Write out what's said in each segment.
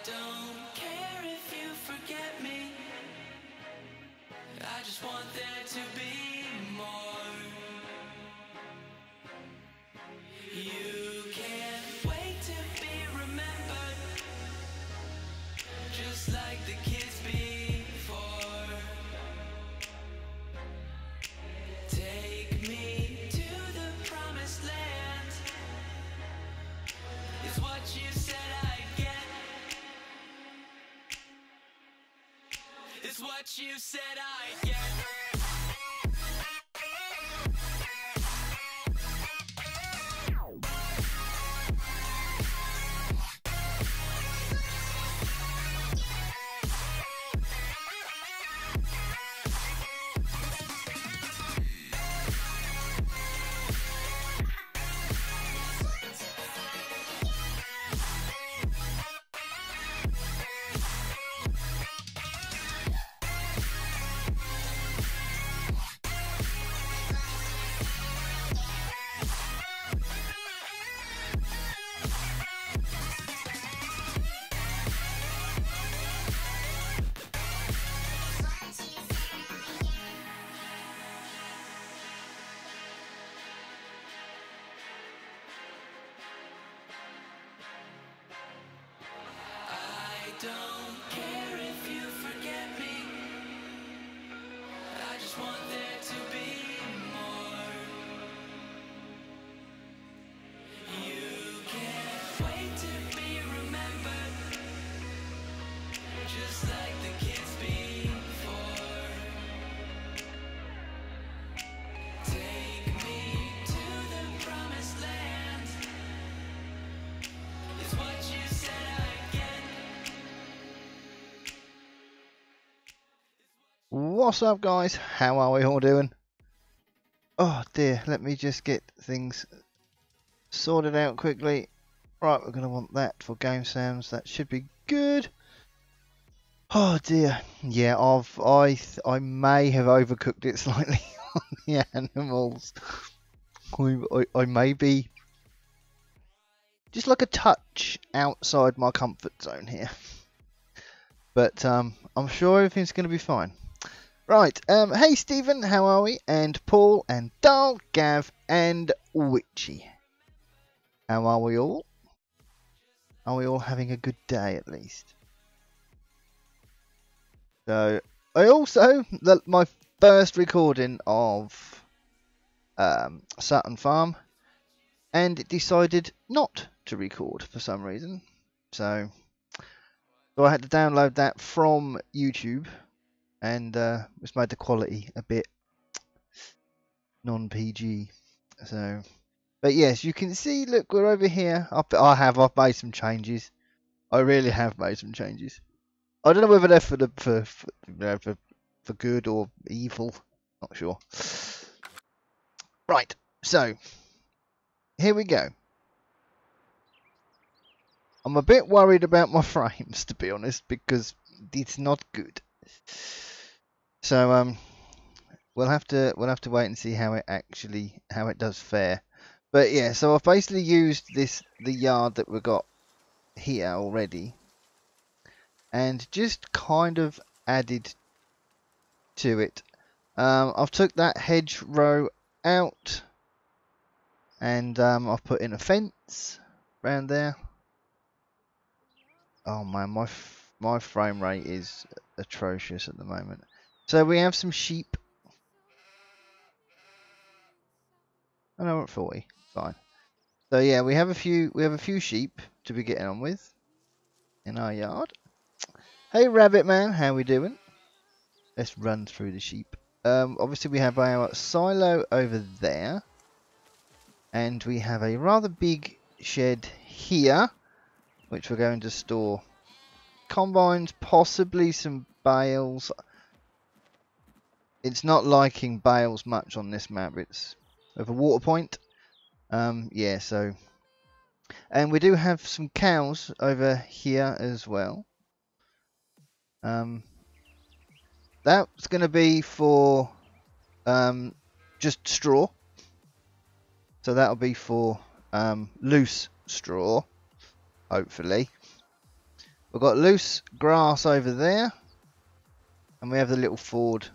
Don't care if you forget me. I just want there to be more. You can't wait to be remembered, just like the kids before. Take me to the promised land, is what you said I'd get. It's what you said I get. Don't care if you forget me. I just want there to be more. You can't wait to be remembered, just like the kids before. Take me to the promised land, is what you said I'd get. What's up, guys? How are we all doing? Oh dear, let me just get things sorted out quickly. Right, we're going to want that for Game Sounds. That should be good. Oh dear, yeah, I may have overcooked it slightly on the animals. I may be just like a touch outside my comfort zone here, but I'm sure everything's going to be fine. Right, hey Stephen, how are we? And Paul, and Dal, Gav, and Witchy. How are we all? Are we all having a good day at least? So, I also, my first recording of SUTTON FARM, and it decided not to record for some reason. So I had to download that from YouTube. And it's made the quality a bit non-PG. So, but yes, you can see. Look, we're over here. I've made some changes. I really have made some changes. I don't know whether they're for good or evil. Not sure. Right. So, here we go. I'm a bit worried about my frames, to be honest, because it's not good. So we'll have to wait and see how it does fare. But yeah, so I've basically used the yard that we've got here already, and just kind of added to it. I've took that hedgerow out, and I've put in a fence around there. Oh man, my frame rate is atrocious at the moment. So we have some sheep. Oh no, we're at 40. Fine. So yeah, we have a few sheep to be getting on with in our yard. Hey rabbit man, how we doing? Let's run through the sheep. Obviously we have our silo over there, and we have a rather big shed here, which we're going to store combines, possibly some bales. It's not liking bales much on this map. It's with a water point. Yeah, so. And we do have some cows over here as well. That's going to be for just straw. So that'll be for loose straw, hopefully. We've got loose grass over there. And we have the little Ford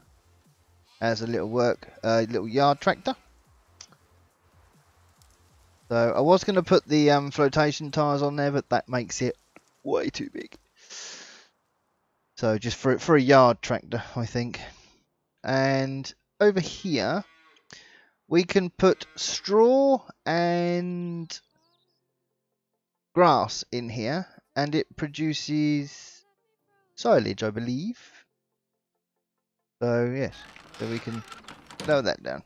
as a little little yard tractor. So I was going to put the flotation tyres on there, but that makes it way too big. So just for a yard tractor, I think. And over here, we can put straw and grass in here, and it produces silage, I believe. So yes, so we can lower that down.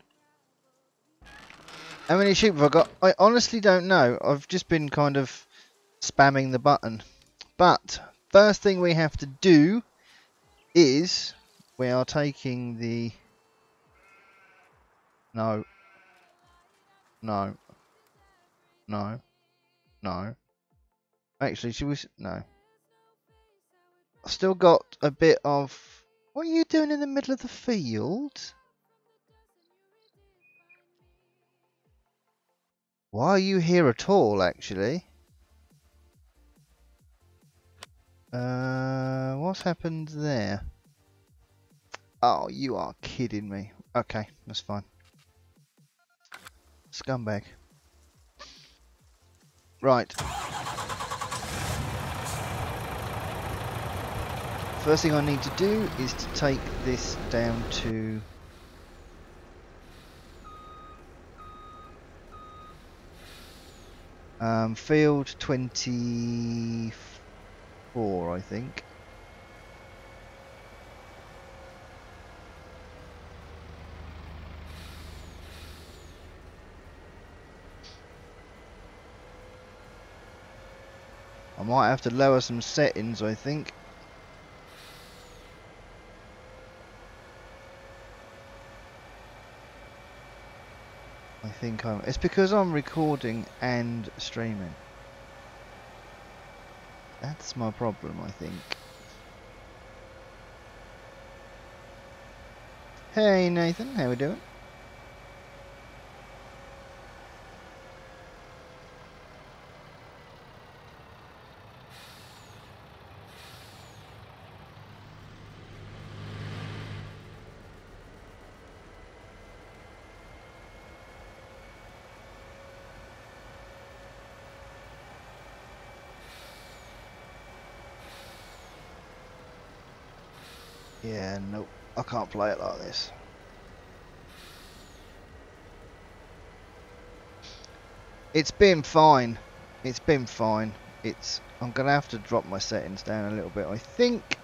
How many sheep have I got? I honestly don't know. I've just been kind of spamming the button. But first thing we have to do is we are taking the no. Actually, should we? No. I've still got a bit of. What are you doing in the middle of the field? Why are you here at all, actually? What's happened there? Oh, you are kidding me. Okay, that's fine. Scumbag. Right. First thing I need to do is to take this down to field 24, I think. I might have to lower some settings, I think. It's because I'm recording and streaming. That's my problem, I think. Hey Nathan, how we doing? Yeah, nope. I can't play it like this. It's been fine. It's been fine. I'm gonna have to drop my settings down a little bit, I think.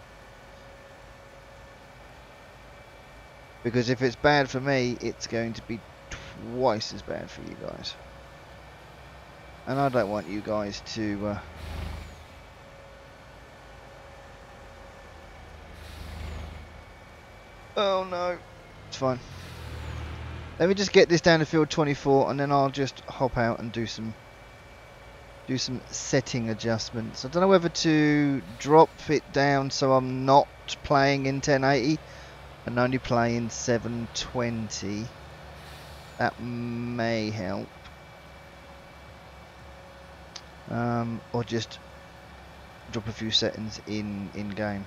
Because if it's bad for me, it's going to be twice as bad for you guys. And I don't want you guys to oh no. It's fine. Let me just get this down to field 24, and then I'll just hop out and do some setting adjustments. I don't know whether to drop it down so I'm not playing in 1080 and only playing 720. That may help. Or just drop a few settings in game.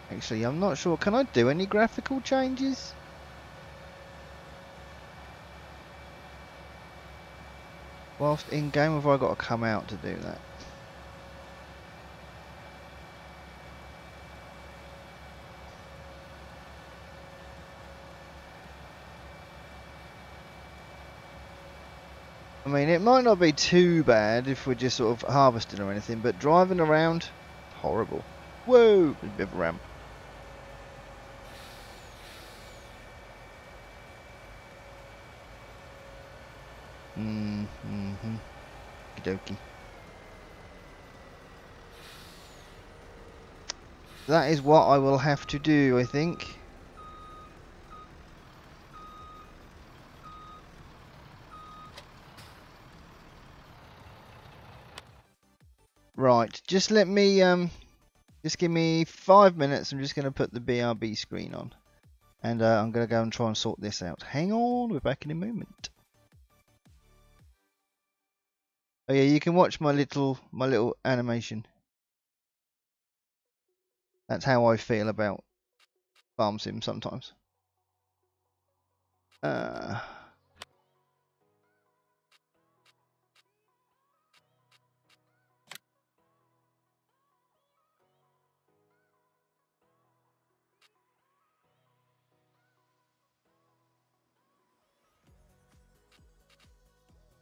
Actually, I'm not sure. Can I do any graphical changes? Whilst in game, or have I got to come out to do that? I mean, it might not be too bad if we're just sort of harvesting or anything, but driving around, horrible. Whoa, a bit of a ramp. Okey-dokey. That is what I will have to do, I think. Right, just let me just give me 5 minutes. I'm just going to put the BRB screen on, and I'm going to go and try and sort this out. Hang on, we're back in a moment. Oh yeah, you can watch my little animation. That's how I feel about Farm Sim sometimes.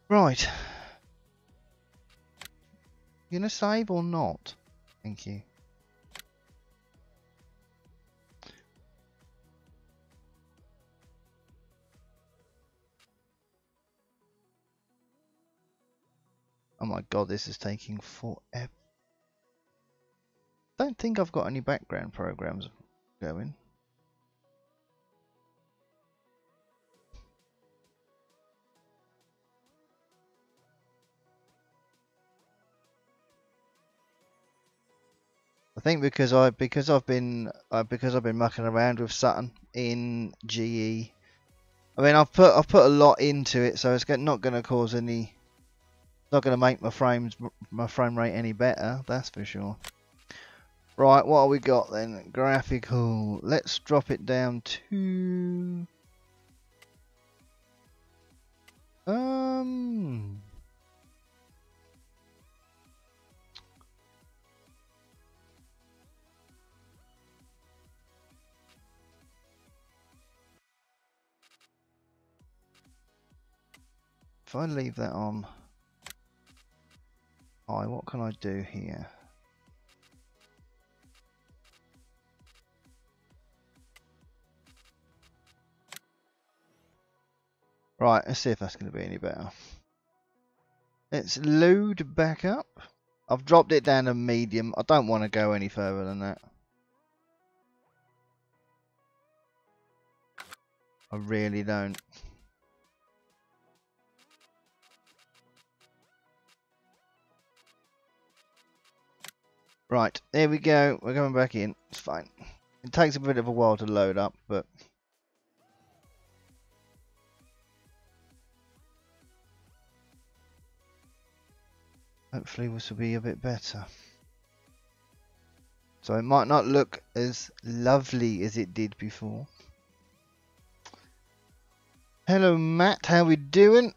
Right. You gonna save or not? Thank you. Oh my god, this is taking forever. Don't think I've got any background programs going. I think because I've been mucking around with Sutton in GE. I mean, I've put a lot into it, so it's not going to cause any. It's not going to make my frame rate any better. That's for sure. Right, what have we got then? Graphical. Let's drop it down to if I leave that on high, what can I do here? Right, let's see if that's going to be any better. Let's load back up. I've dropped it down to medium. I don't want to go any further than that. I really don't. Right, there we go. We're going back in. It's fine. It takes a bit of a while to load up, but hopefully this will be a bit better. So it might not look as lovely as it did before. Hello Matt, how we doing?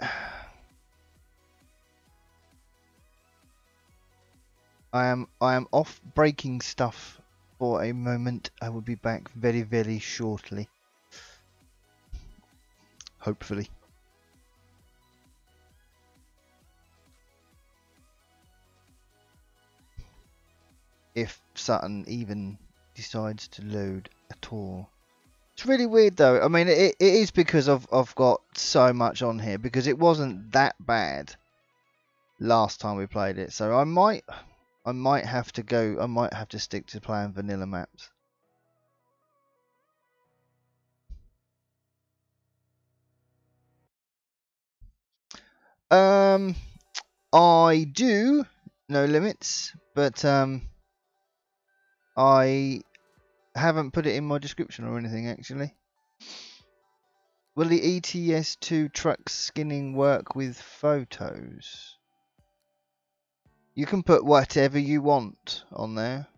I am off breaking stuff for a moment. I will be back very, very shortly. Hopefully. If Sutton even decides to load at all. It's really weird though. I mean, it is because I've got so much on here, because it wasn't that bad last time we played it. So I might have to go. I might have to stick to playing vanilla maps. I do no limits, but I haven't put it in my description or anything actually. Will the ETS2 truck skinning work with photos? You can put whatever you want on there.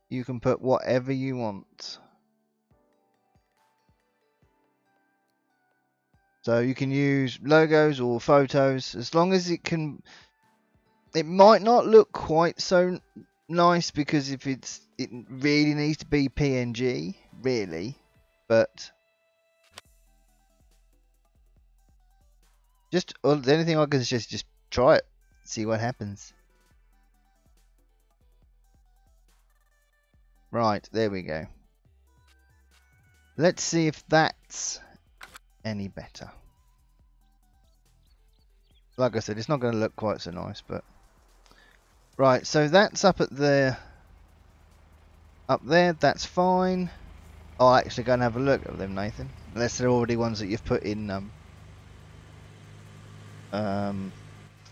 You can put whatever you want. So you can use logos or photos, as long as it can. It might not look quite so nice, because if it really needs to be PNG, really, but just the only thing I can suggest, just try it, see what happens. Right, there we go. Let's see if that's any better. Like I said, it's not going to look quite so nice, but right. So that's up there. That's fine. I'll actually go and have a look at them, Nathan. Unless they're already ones that you've put in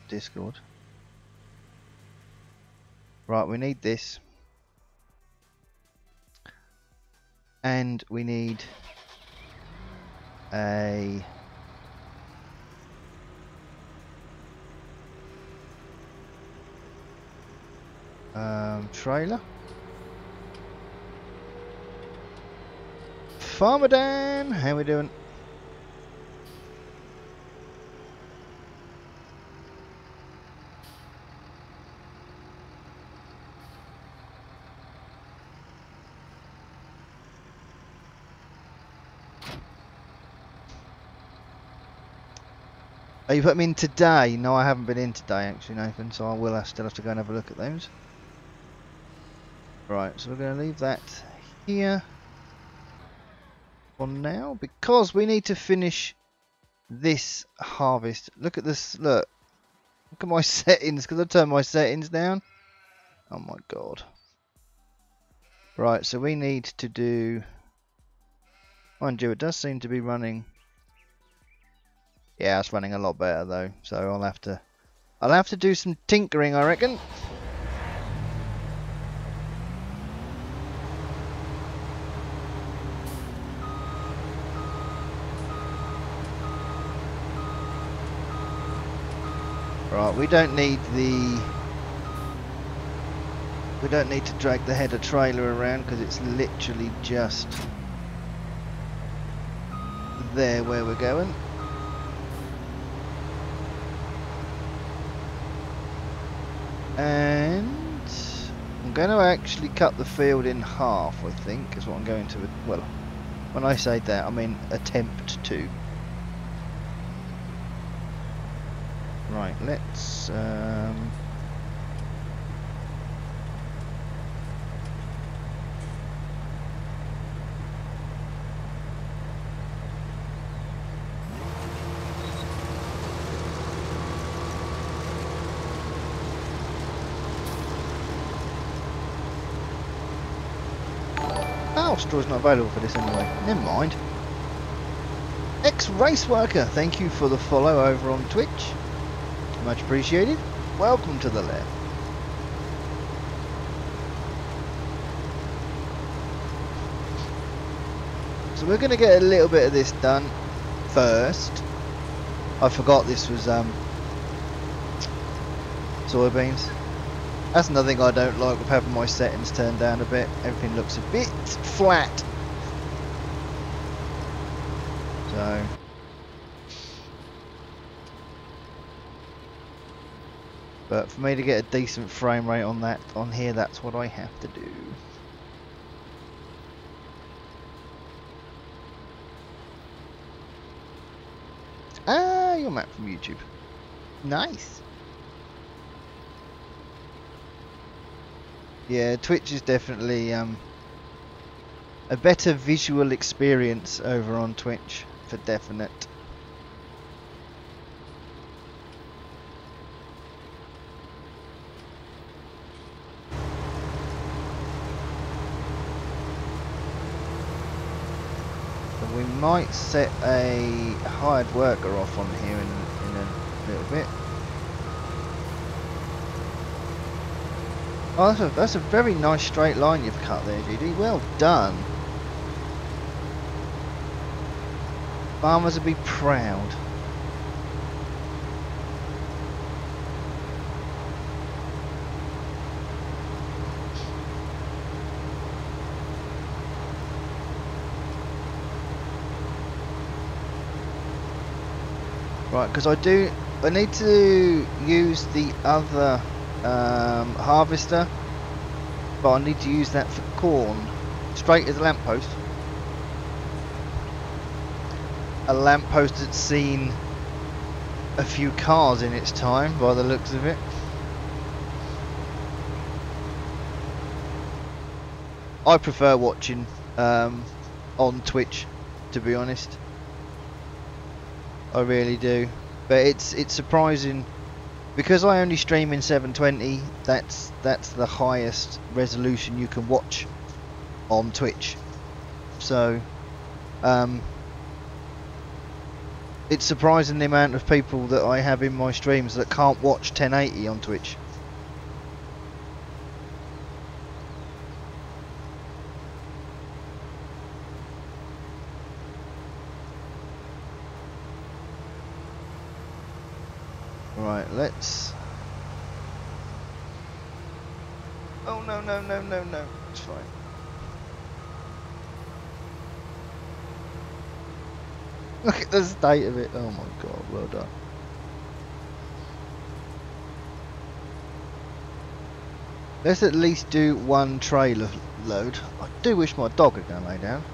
Discord. Right, we need this, and we need a trailer. Farmer Dan, how we doing? Oh, you put them in today? No, I haven't been in today actually, Nathan, so I will still have to go and have a look at those. Right, so we're going to leave that here for now, because we need to finish this harvest. Look at this, look at my settings, because I turned my settings down. Oh my god. Right, so we need to do, mind you, it does seem to be running. Yeah, it's running a lot better though, so I'll have to do some tinkering, I reckon. Right, we don't need to drag the header trailer around, because it's literally just there where we're going. And I'm going to actually cut the field in half, I think, is what I'm going to. Well, when I say that, I mean attempt to. Right, let's oh, straw's not available for this anyway. Never mind. Ex-race worker, thank you for the follow over on Twitch. Much appreciated. Welcome to the lab. So we're going to get a little bit of this done first. I forgot this was soybeans. That's another thing I don't like with having my settings turned down a bit. Everything looks a bit flat. So but for me to get a decent frame rate on that on here, that's what I have to do. Ah, your map from YouTube. Nice. Yeah, Twitch is definitely a better visual experience over on Twitch for definite. So we might set a hired worker off on here in a little bit. Oh, that's a very nice straight line you've cut there, GD. Well done. Farmers will be proud. Right, because I need to use the other harvester, but I need to use that for corn. Straight as a lamppost. A lamppost that's seen a few cars in its time, by the looks of it. I prefer watching on Twitch, to be honest. I really do, but it's surprising because I only stream in 720. That's the highest resolution you can watch on Twitch. So it's surprising the amount of people that I have in my streams that can't watch 1080 on Twitch. Right, let's... Oh, no, no, no, no, no. It's fine. Look at the state of it. Oh my god, well done. Let's at least do one trailer load. I do wish my dog had gone lay down.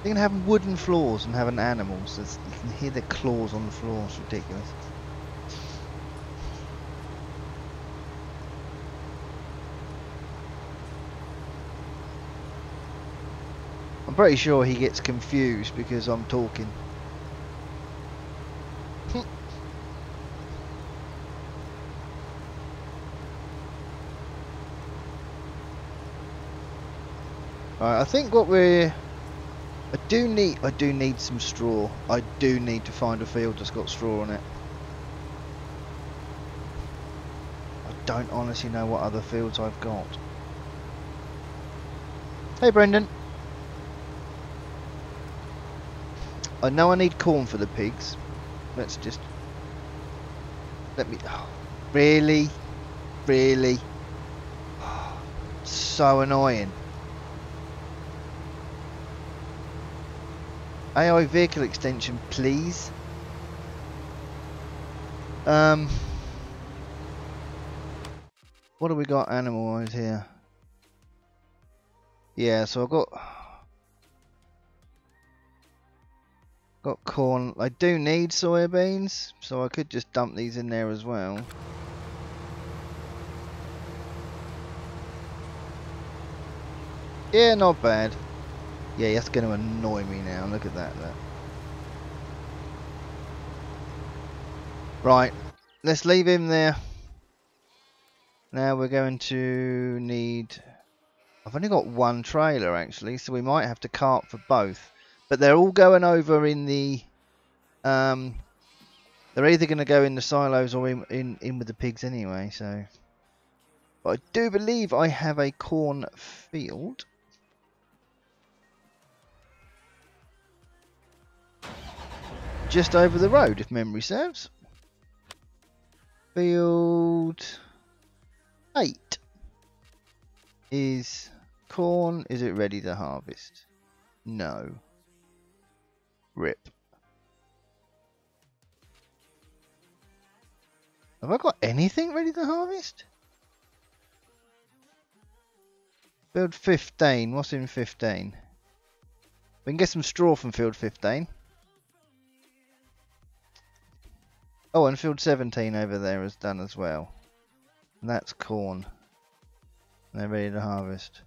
They can have wooden floors and having animals. You can hear their claws on the floor. It's ridiculous. I'm pretty sure he gets confused because I'm talking. Alright, I think what we're... I do need some straw. I do need to find a field that's got straw on it. I don't honestly know what other fields I've got. Hey Brendan. I know I need corn for the pigs. Let's just... Let me... Oh, really? Really? Oh, so annoying. AI vehicle extension, please. What do we got animal-wise here? Yeah, so I've got corn. I do need soybeans, so I could just dump these in there as well. Yeah, not bad. Yeah, that's going to annoy me now. Look at that. Right, let's leave him there. Now we're going to need... I've only got one trailer actually, so we might have to cart for both. But they're all going over in the... they're either going to go in the silos or in with the pigs anyway, so... But I do believe I have a corn field. Just over the road, if memory serves. Field 8 is corn. Is it ready to harvest? No. Rip. Have I got anything ready to harvest? Field 15. What's in 15? We can get some straw from field 15. Oh, and field 17 over there is done as well. And that's corn. And they're ready to harvest.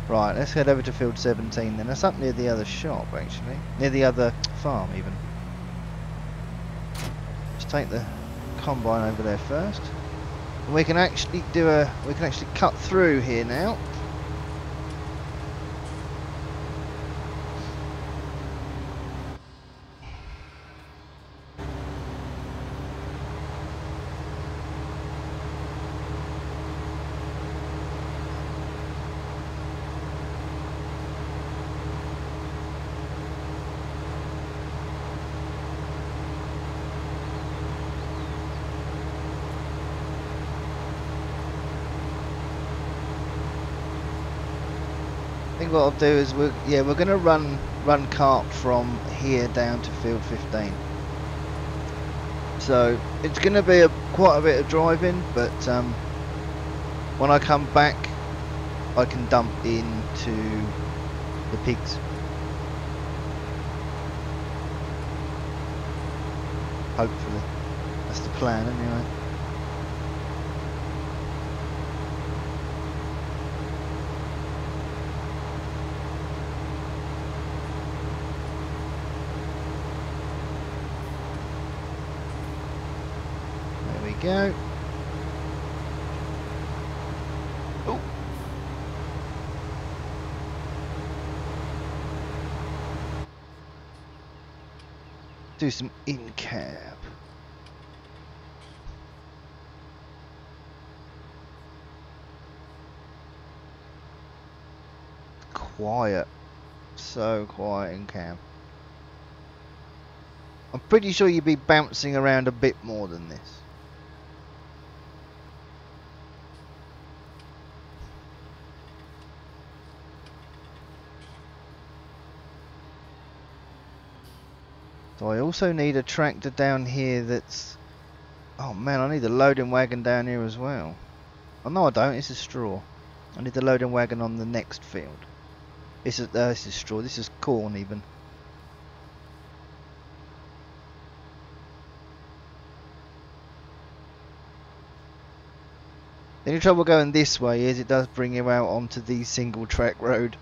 Right, let's head over to field 17 then. That's up near the other shop actually. Near the other farm even. Let's take the combine over there first. And we can actually cut through here now. I think what I'll do is we're gonna run cart from here down to field 15. So it's gonna be quite a bit of driving, but when I come back, I can dump into the pigs. Hopefully, that's the plan anyway. Go. Oh. Do some in-cab. Quiet. So quiet in cab. I'm pretty sure you'd be bouncing around a bit more than this. So I also need a tractor down here that's... Oh man, I need a loading wagon down here as well. Oh no I don't, it's a straw. I need the loading wagon on the next field. This is straw, this is corn even. The only trouble going this way is it does bring you out onto the single track road,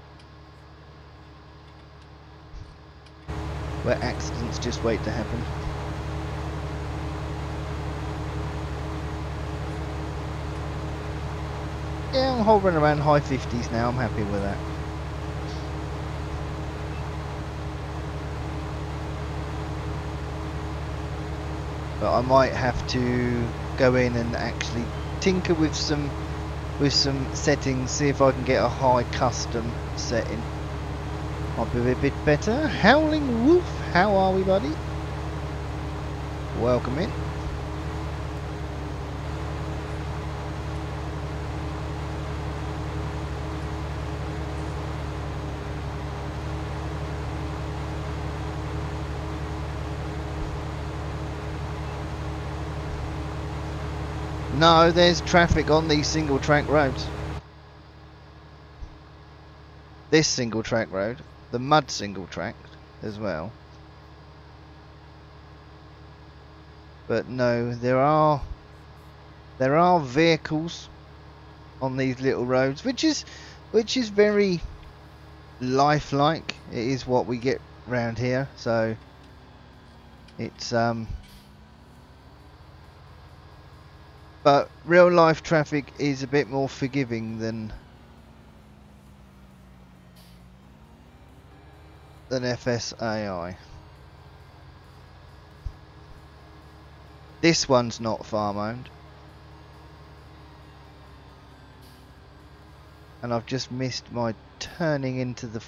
where accidents just wait to happen. Yeah, I'm hovering around high 50s now, I'm happy with that. But I might have to go in and actually tinker with some settings, see if I can get a high custom setting. Might be a bit better. Howling Wolf, how are we, buddy? Welcome in. No, there's traffic on these single track roads. This single track road, the mud single track as well. But no, there are vehicles on these little roads, which is very lifelike. It is what we get round here, so it's but real life traffic is a bit more forgiving than FSAI. This one's not farm owned, and I've just missed my turning into the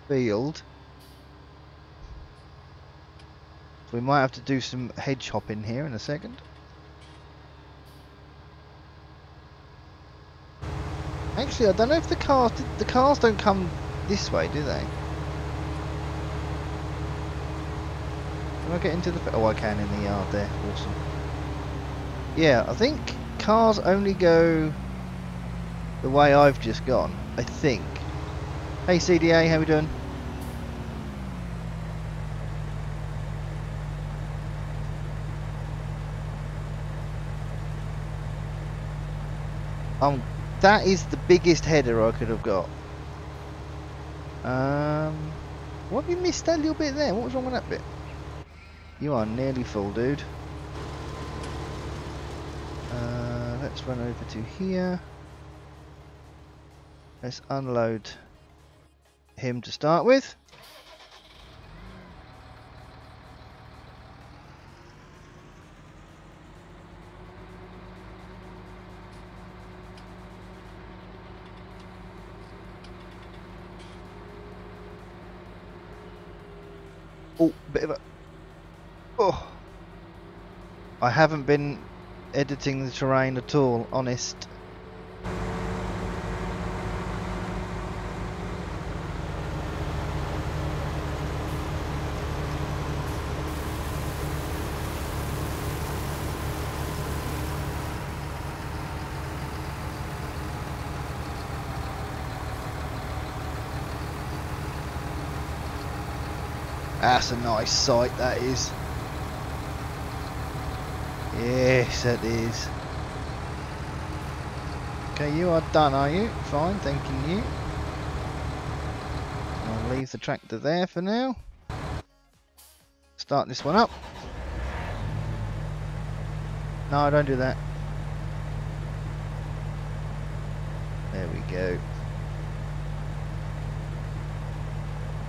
field. So we might have to do some hedge hopping here in a second. Actually, I don't know if the cars don't come this way, do they? Can I get into the... Oh, I can in the yard there. Awesome. Yeah, I think cars only go the way I've just gone, I think. Hey CDA, how we doing? I'm That is the biggest header I could have got. What have you missed that little bit there? What was wrong with that bit? You are nearly full, dude. Let's run over to here. Let's unload him to start with. Oh, bit of a... Oh! I haven't been editing the terrain at all, honest. That's a nice sight, that is. Yes, that is. Okay, you are done, are you? Fine, thanking you. I'll leave the tractor there for now. Start this one up. No, don't do that. There we go.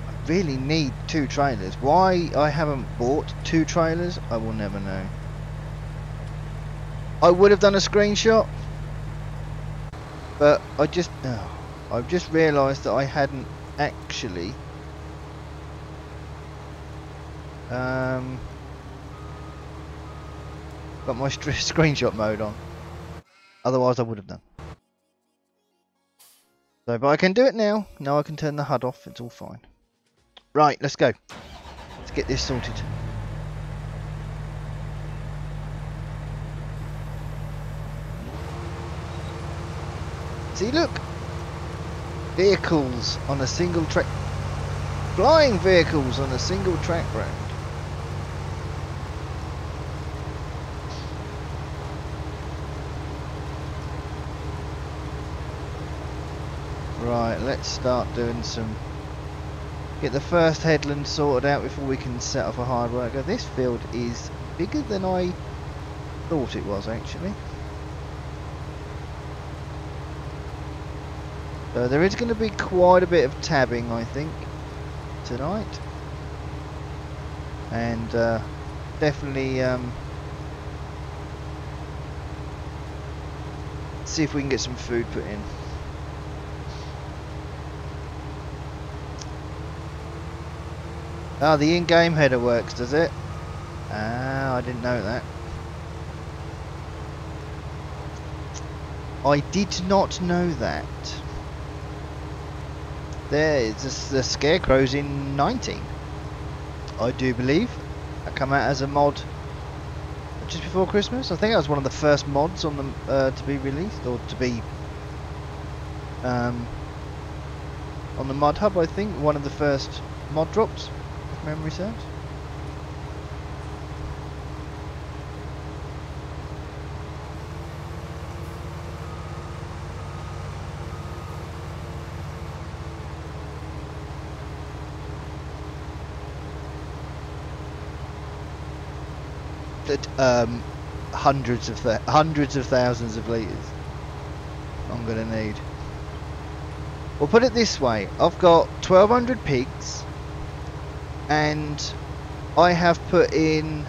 I really need 2 trailers. Why I haven't bought 2 trailers, I will never know. I would have done a screenshot, but I've just realised that I hadn't actually got my screenshot mode on. Otherwise I would have done. So, but I can do it now. Now I can turn the HUD off. It's all fine. Right, let's go. Let's get this sorted. See, look. Vehicles on a single track. Flying vehicles on a single track road. Right, let's start doing some... Get the first headland sorted out before we can set off a hard worker. This field is bigger than I thought it was, actually. So there is going to be quite a bit of tabbing, I think, tonight. And definitely see if we can get some food put in. Ah, the in-game header works, does it? Ah, I didn't know that. I did not know that. There is the Scarecrows in 19, I do believe. That came out as a mod just before Christmas. I think that was one of the first mods on the to be released, or to be on the mod hub. I think one of the first mod drops, if memory serves. Hundreds of thousands of litres I'm gonna need. We'll put it this way, I've got 1,200 pigs and I have put in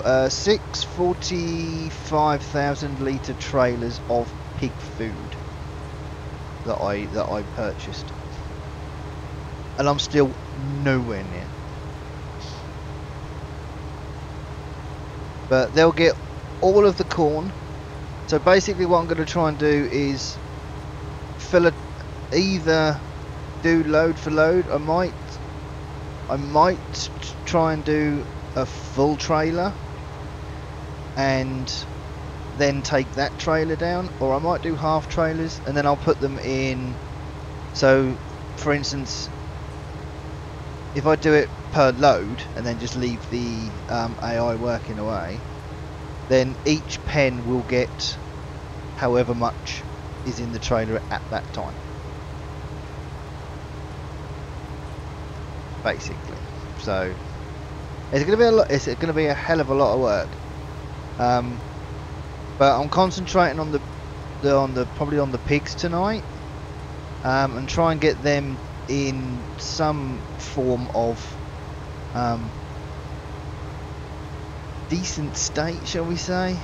45,000 litre trailers of pig food that I purchased. And I'm still nowhere near. But they'll get all of the corn. So basically what I'm going to try and do is either do load for load. I might try and do a full trailer and then take that trailer down, or I might do half trailers and then I'll put them in. So for instance, if I do it per load, and then just leave the AI working away, then each pen will get however much is in the trailer at that time, basically. So it's going to be a lot. It's going to be a hell of a lot of work. But I'm concentrating on probably on the pigs tonight, and try and get them in some form of decent state, shall we say,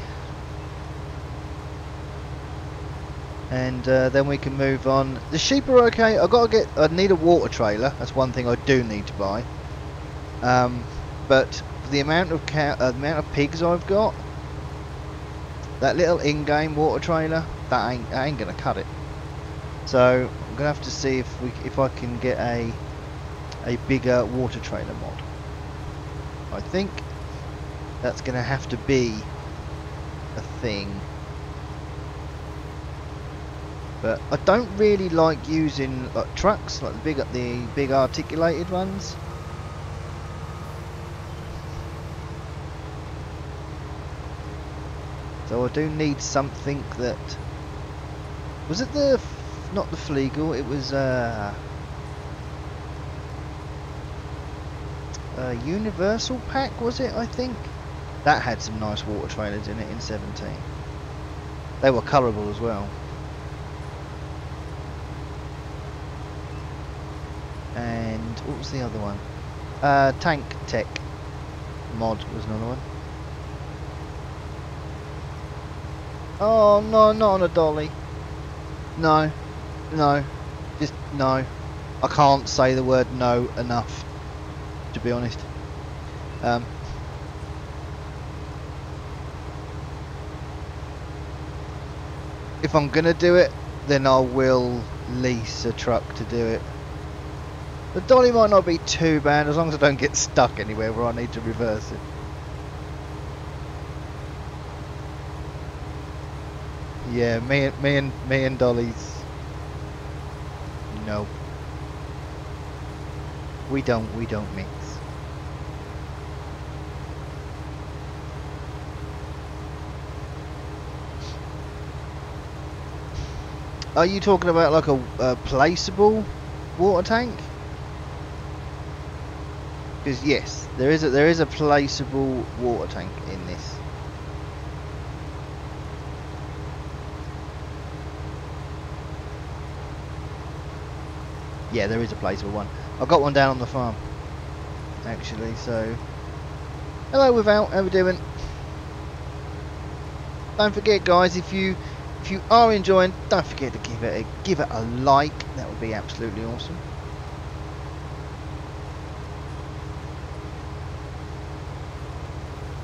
and then we can move on. The sheep are okay. I need a water trailer. That's one thing I do need to buy. But the amount of pigs I've got, that little in-game water trailer, that ain't gonna cut it. So I'm gonna have to see if I can get a bigger water trailer mod. I think that's gonna have to be a thing. But I don't really like using like trucks, like the big articulated ones. So I do need something that... Was it not the Flegel, it was a Universal Pack, was it, I think? That had some nice water trailers in it in 17. They were colourable as well. And what was the other one? Tank Tech mod was another one. Oh no, not on a dolly. No, just no. I can't say the word no enough, to be honest. If I'm gonna do it, then I will lease a truck to do it. The dolly might not be too bad as long as I don't get stuck anywhere where I need to reverse it. Yeah, me and dollies. No. We don't mix. Are you talking about like a placeable water tank? Because yes, there is a placeable water tank in this. Yeah, there is a placeable one. I've got one down on the farm, actually. So, hello, Without. How we doing? Don't forget, guys, if you are enjoying, don't forget to give it a like. That would be absolutely awesome.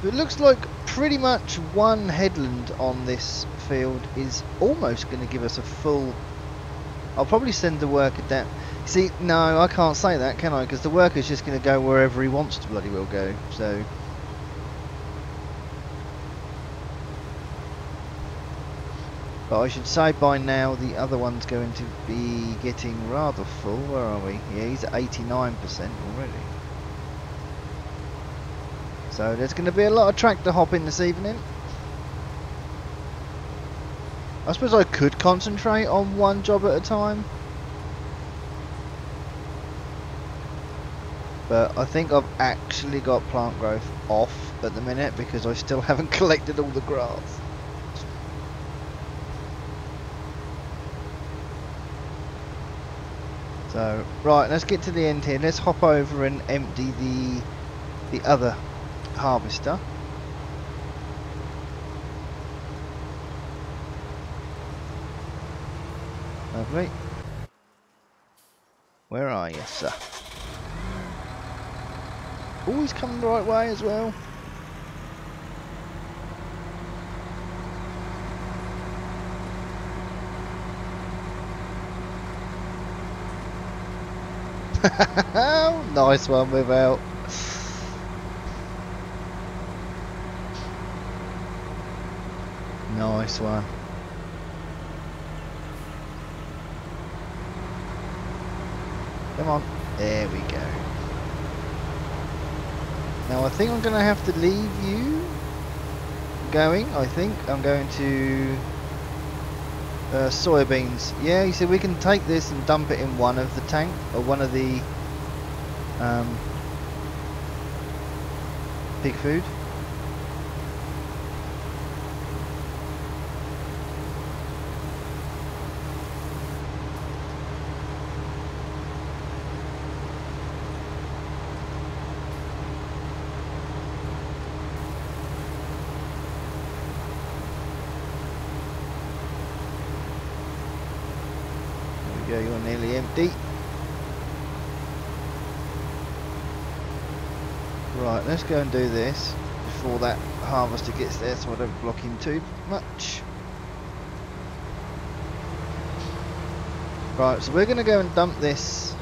It looks like pretty much one headland on this field is almost going to give us a full... I'll probably send the worker down. See, no, I can't say that, can I? Because the worker's just going to go wherever he wants to bloody well go, so... But I should say by now the other one's going to be getting rather full. Where are we? Yeah, he's at 89% already. So there's going to be a lot of tractor hopping this evening. I suppose I could concentrate on one job at a time. But I think I've actually got plant growth off at the minute because I still haven't collected all the grass. So, right, let's get to the end here. Let's hop over and empty the other harvester. Lovely. Where are you, sir? Always coming the right way as well. Nice one, Without. Nice one. Come on. There we go. Now I think I'm going to have to leave you going. I think I'm going to soybeans. Yeah, you see we can take this and dump it in one of the tank or one of the pig food. There we go, you're nearly empty. Right, let's go and do this before that harvester gets there so I don't block him too much. Right, so we're going to go and dump this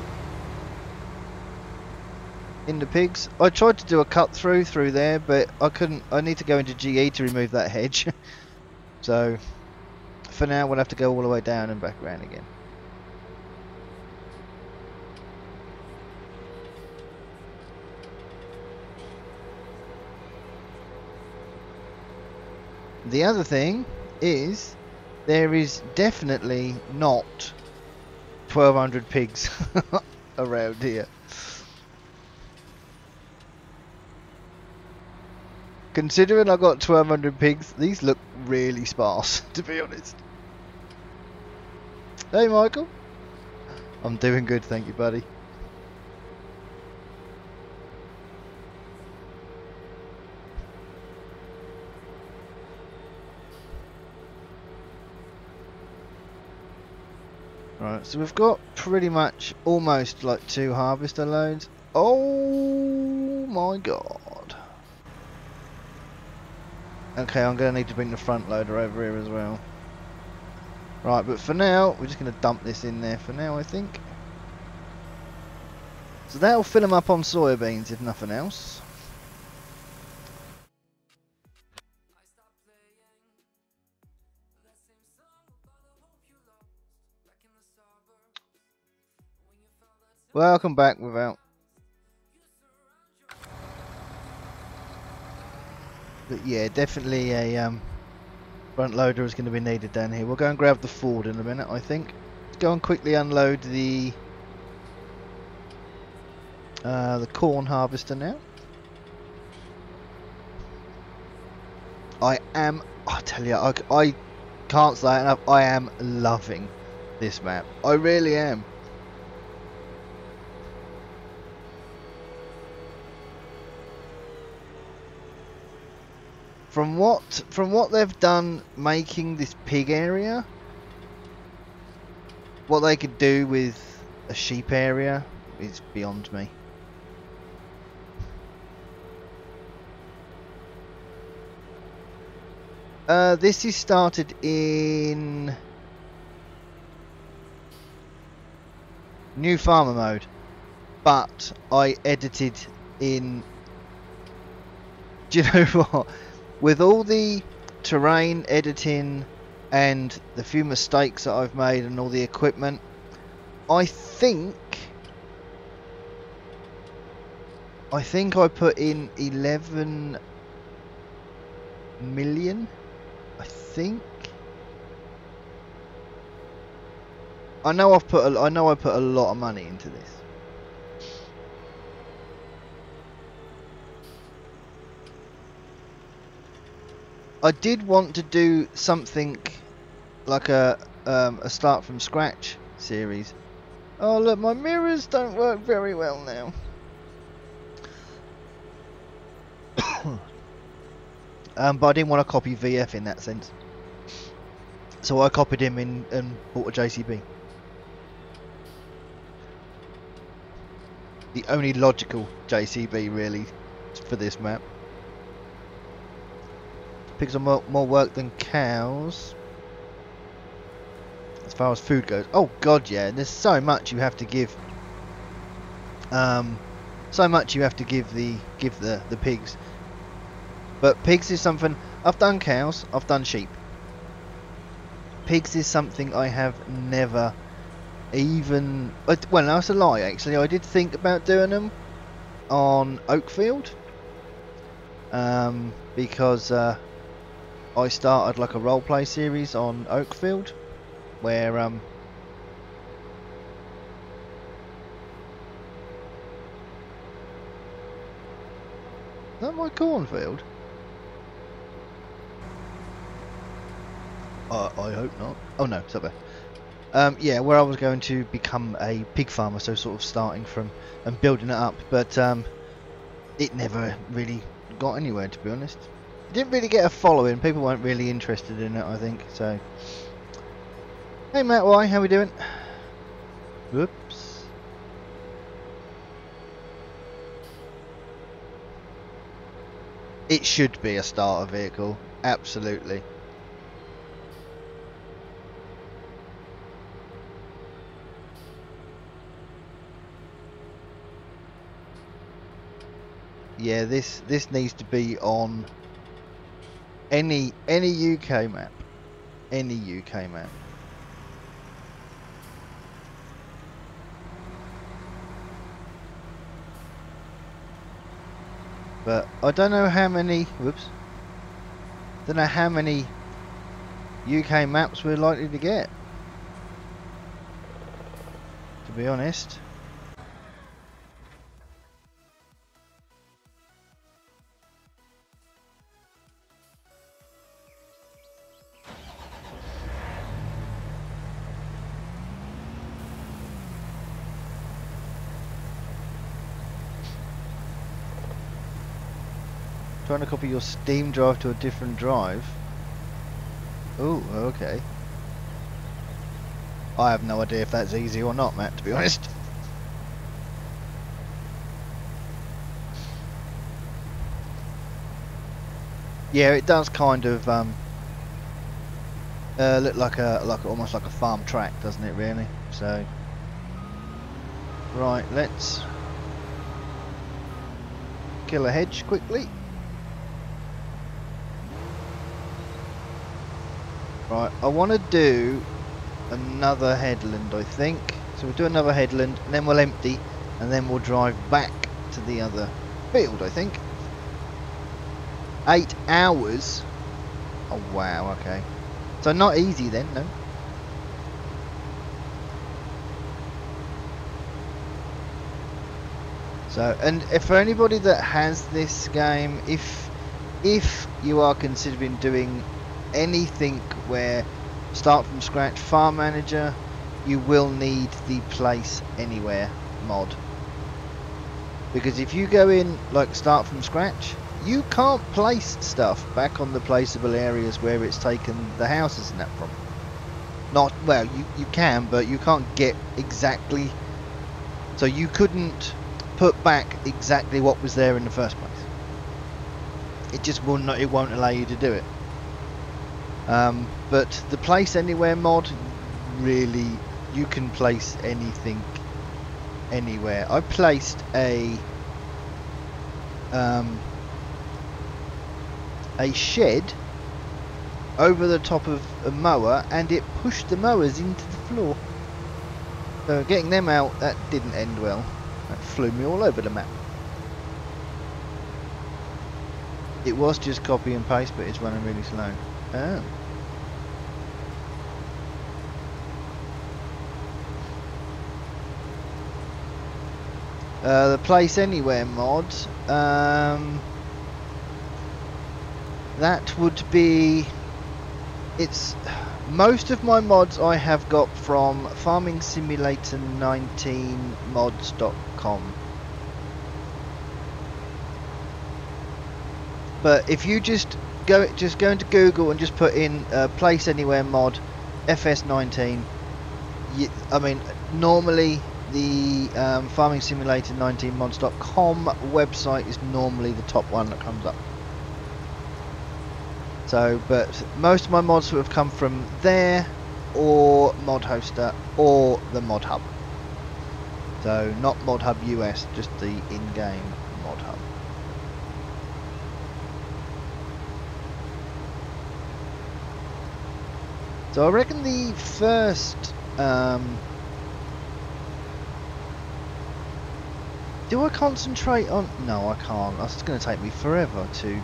in the pigs. I tried to do a cut through there, but I couldn't. I need to go into GE to remove that hedge. So, for now we'll have to go all the way down and back around again. The other thing is, there is definitely not 1,200 pigs around here. Considering I got 1,200 pigs, these look really sparse, to be honest. Hey Michael. I'm doing good, thank you buddy. Right, so we've got pretty much almost like 2 harvester loads. Oh my god. Okay, I'm going to need to bring the front loader over here as well. Right, but for now, we're just going to dump this in there for now, I think. So that'll fill them up on soybeans, if nothing else. Welcome back, Without. But yeah, definitely a front loader is going to be needed down here. We'll go and grab the Ford in a minute, I think. Let's go and quickly unload the corn harvester now. I tell you, I can't say it enough, I am loving this map. I really am. From what they've done making this pig area, what they could do with a sheep area is beyond me. This is started in new farmer mode, but I edited in, do you know what? With all the terrain editing and the few mistakes that I've made and all the equipment, I think I put in 11 million. I think. I know I put a lot of money into this. I did want to do something like a start from scratch series. Oh look, my mirrors don't work very well now. But I didn't want to copy VF in that sense, so I copied him in and bought a JCB. The only logical JCB really for this map. Pigs are more work than cows as far as food goes. Oh god, yeah, there's so much you have to give. So much you have to give the pigs. But pigs is something, I've done cows, I've done sheep. Pigs is something I have never even, well, that's a lie actually. I did think about doing them on Oakfield, because I started like a roleplay series on Oakfield, where is that my cornfield? I hope not. Oh no, it's up there. Yeah, where I was going to become a pig farmer, so sort of starting from and building it up, but it never really got anywhere, to be honest. It didn't really get a following. People weren't really interested in it, I think. So, hey Matt, why? How we doing? Whoops. It should be a starter vehicle, absolutely. Yeah, this needs to be on any UK map. Any UK map. But I don't know how many, whoops. Don't know how many UK maps we're likely to get, to be honest. Trying to copy your Steam drive to a different drive. Oh, okay. I have no idea if that's easy or not, Matt, to be honest. Yeah, it does kind of look like almost like a farm track, doesn't it? Really. So, right, let's kill a hedge quickly. Right, I want to do another headland, I think. So we'll do another headland, and then we'll empty, and then we'll drive back to the other field, I think. 8 hours? Oh wow, okay. So not easy then, no? So, and if for anybody that has this game, if you are considering doing anything where start from scratch farm manager, you will need the place anywhere mod, because if you go in like start from scratch, you can't place stuff back on the placeable areas where it's taken the houses and that from. Not well, you can, but you can't get exactly, so you couldn't put back exactly what was there in the first place. It just will not, it won't allow you to do it. But the place anywhere mod, really, you can place anything anywhere. I placed a shed over the top of a mower, and it pushed the mowers into the floor. So getting them out, that didn't end well. That flew me all over the map. It was just copy and paste, but it's running really slow. Oh. The place anywhere mod, that would be, it's most of my mods I have got from farmingsimulator19mods.com. But if you just go into Google and just put in place anywhere mod FS19, I mean normally the farmingsimulator19mods.com website is normally the top one that comes up. So, but most of my mods have come from there, or Mod Hoster, or the Mod Hub. So, not Mod Hub US, just the in-game Mod Hub. So, I reckon the first Do I concentrate on... No, I can't. It's going to take me forever to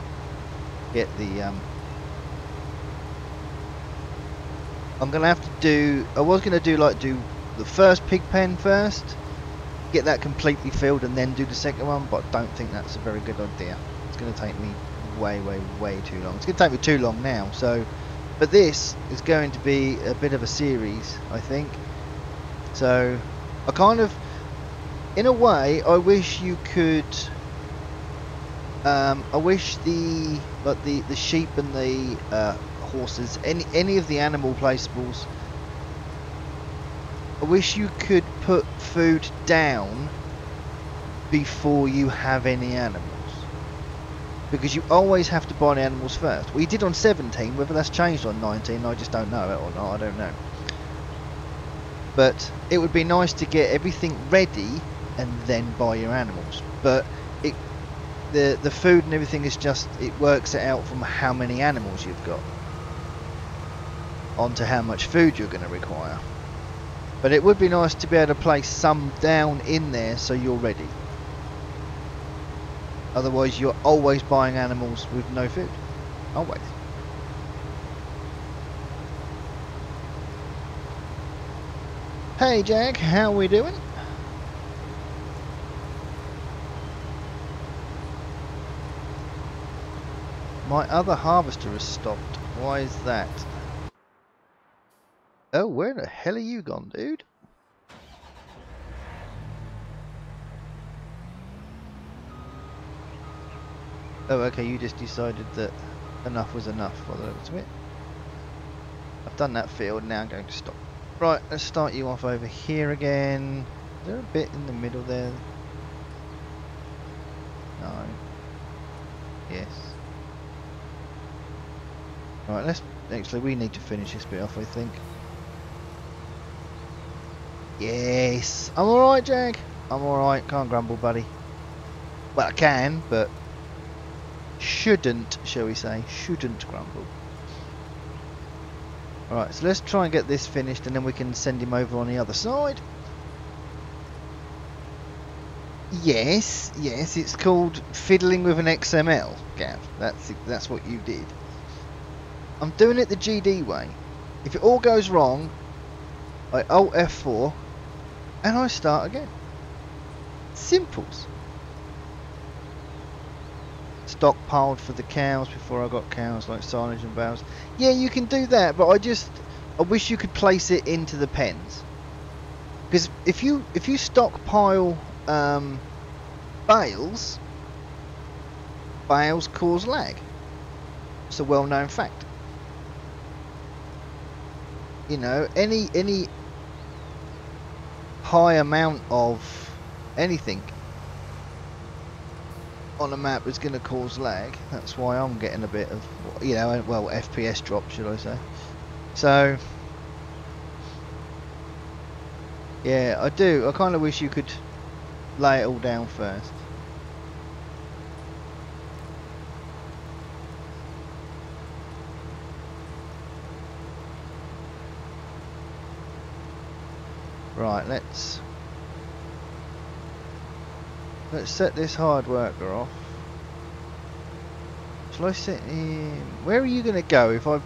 get the... I'm going to have to do... I was going to do the first pig pen first, get that completely filled and then do the second one, but I don't think that's a very good idea. It's going to take me way too long. It's going to take me too long now, so... But this is going to be a bit of a series, I think. So, I kind of... In a way, I wish you could... I wish the sheep and the horses, any of the animal placeables, I wish you could put food down before you have any animals, because you always have to buy the animals first. We did on 17, whether that's changed on 19, I just don't know it or not. I don't know. But it would be nice to get everything ready and then buy your animals. But the food and everything is just, it works it out from how many animals you've got onto how much food you're going to require. But it would be nice to be able to place some down in there so you're ready. Otherwise you're always buying animals with no food. Always. Hey Jack, how we doing? My other harvester has stopped. Why is that? Oh, where the hell are you gone, dude? Oh, okay, you just decided that enough was enough by the looks of it. I've done that field, now I'm going to stop. Right, let's start you off over here again. Is there a bit in the middle there? No. Yes. Right, let's... Actually, we need to finish this bit off, I think. Yes! I'm alright, Jack. I'm alright. Can't grumble, buddy. Well, I can, but... shouldn't, shall we say. Shouldn't grumble. Alright, so let's try and get this finished, and then we can send him over on the other side. Yes, yes, it's called fiddling with an XML, Gav. That's what you did. I'm doing it the GD way. If it all goes wrong, I Alt F4 and I start again. Simples. Stockpiled for the cows before I got cows, like silage and bales. Yeah, you can do that, but I wish you could place it into the pens. Because if you stockpile bales cause lag. It's a well-known fact. You know, any high amount of anything on a map is going to cause lag. That's why I'm getting a bit of, you know, well, FPS drop, should I say. So yeah, I do. I kind of wish you could lay it all down first. Right, let's set this hard worker off. Shall I set him? Where are you going to go if I'm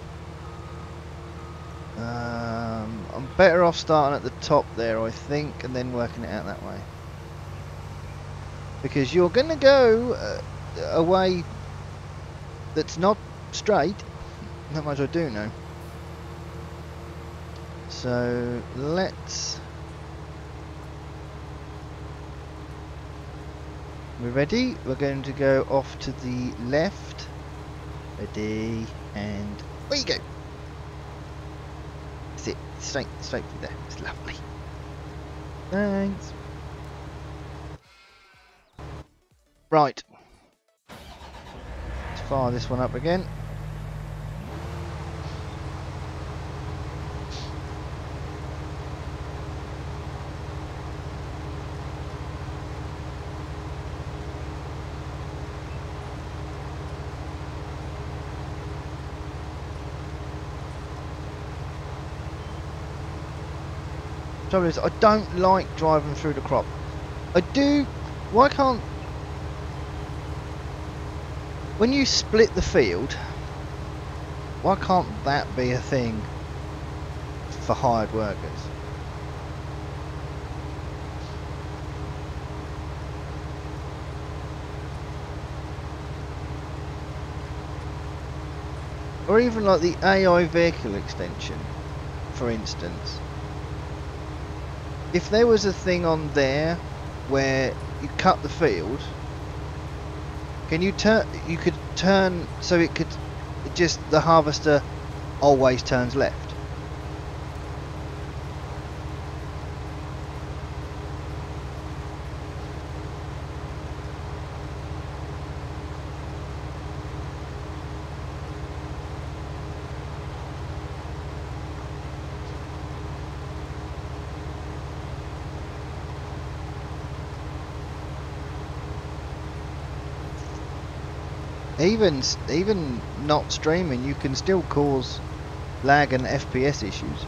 better off starting at the top there, I think, and then working it out that way. Because you're going to go a way that's not straight. That much I do know. So let's... We're ready. We're going to go off to the left. Ready, and where you go? That's it. Straight through there. It's lovely. Thanks. Right. Let's fire this one up again. Trouble is, I don't like driving through the crop. I do Why can't... When you split the field, why can't that be a thing for hired workers? Or even like the AI vehicle extension, for instance. If there was a thing on there where you cut the field, can you turn? You could turn so it could just the harvester always turns left. Even not streaming, you can still cause lag and FPS issues.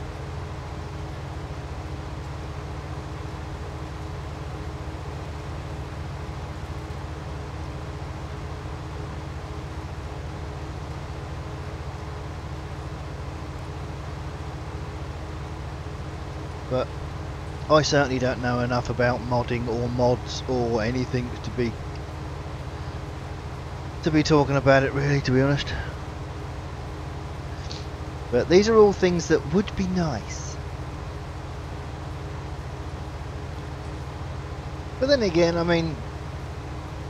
But I certainly don't know enough about modding or mods or anything to be talking about it, really, to be honest. But these are all things that would be nice. But then again, I mean,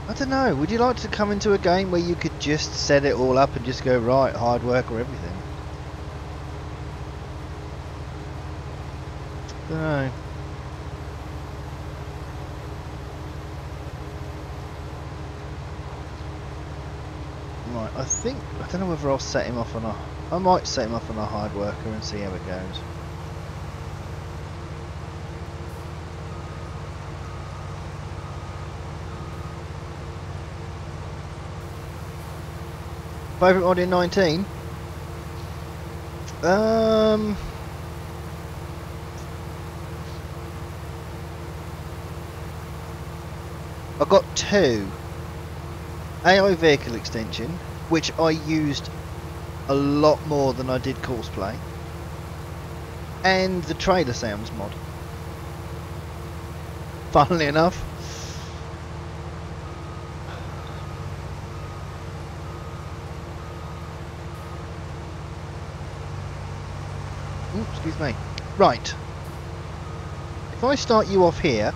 I don't know, would you like to come into a game where you could just set it all up and just go, right, hard work or everything? I don't know. Right, I don't know whether I'll set him off on I might set him off on a hard worker and see how it goes. Favourite mod in 19? I got two. AI vehicle extension, which I used a lot more than I did Courseplay, and the trailer sounds mod. Funnily enough. Ooh, excuse me. Right. If I start you off here,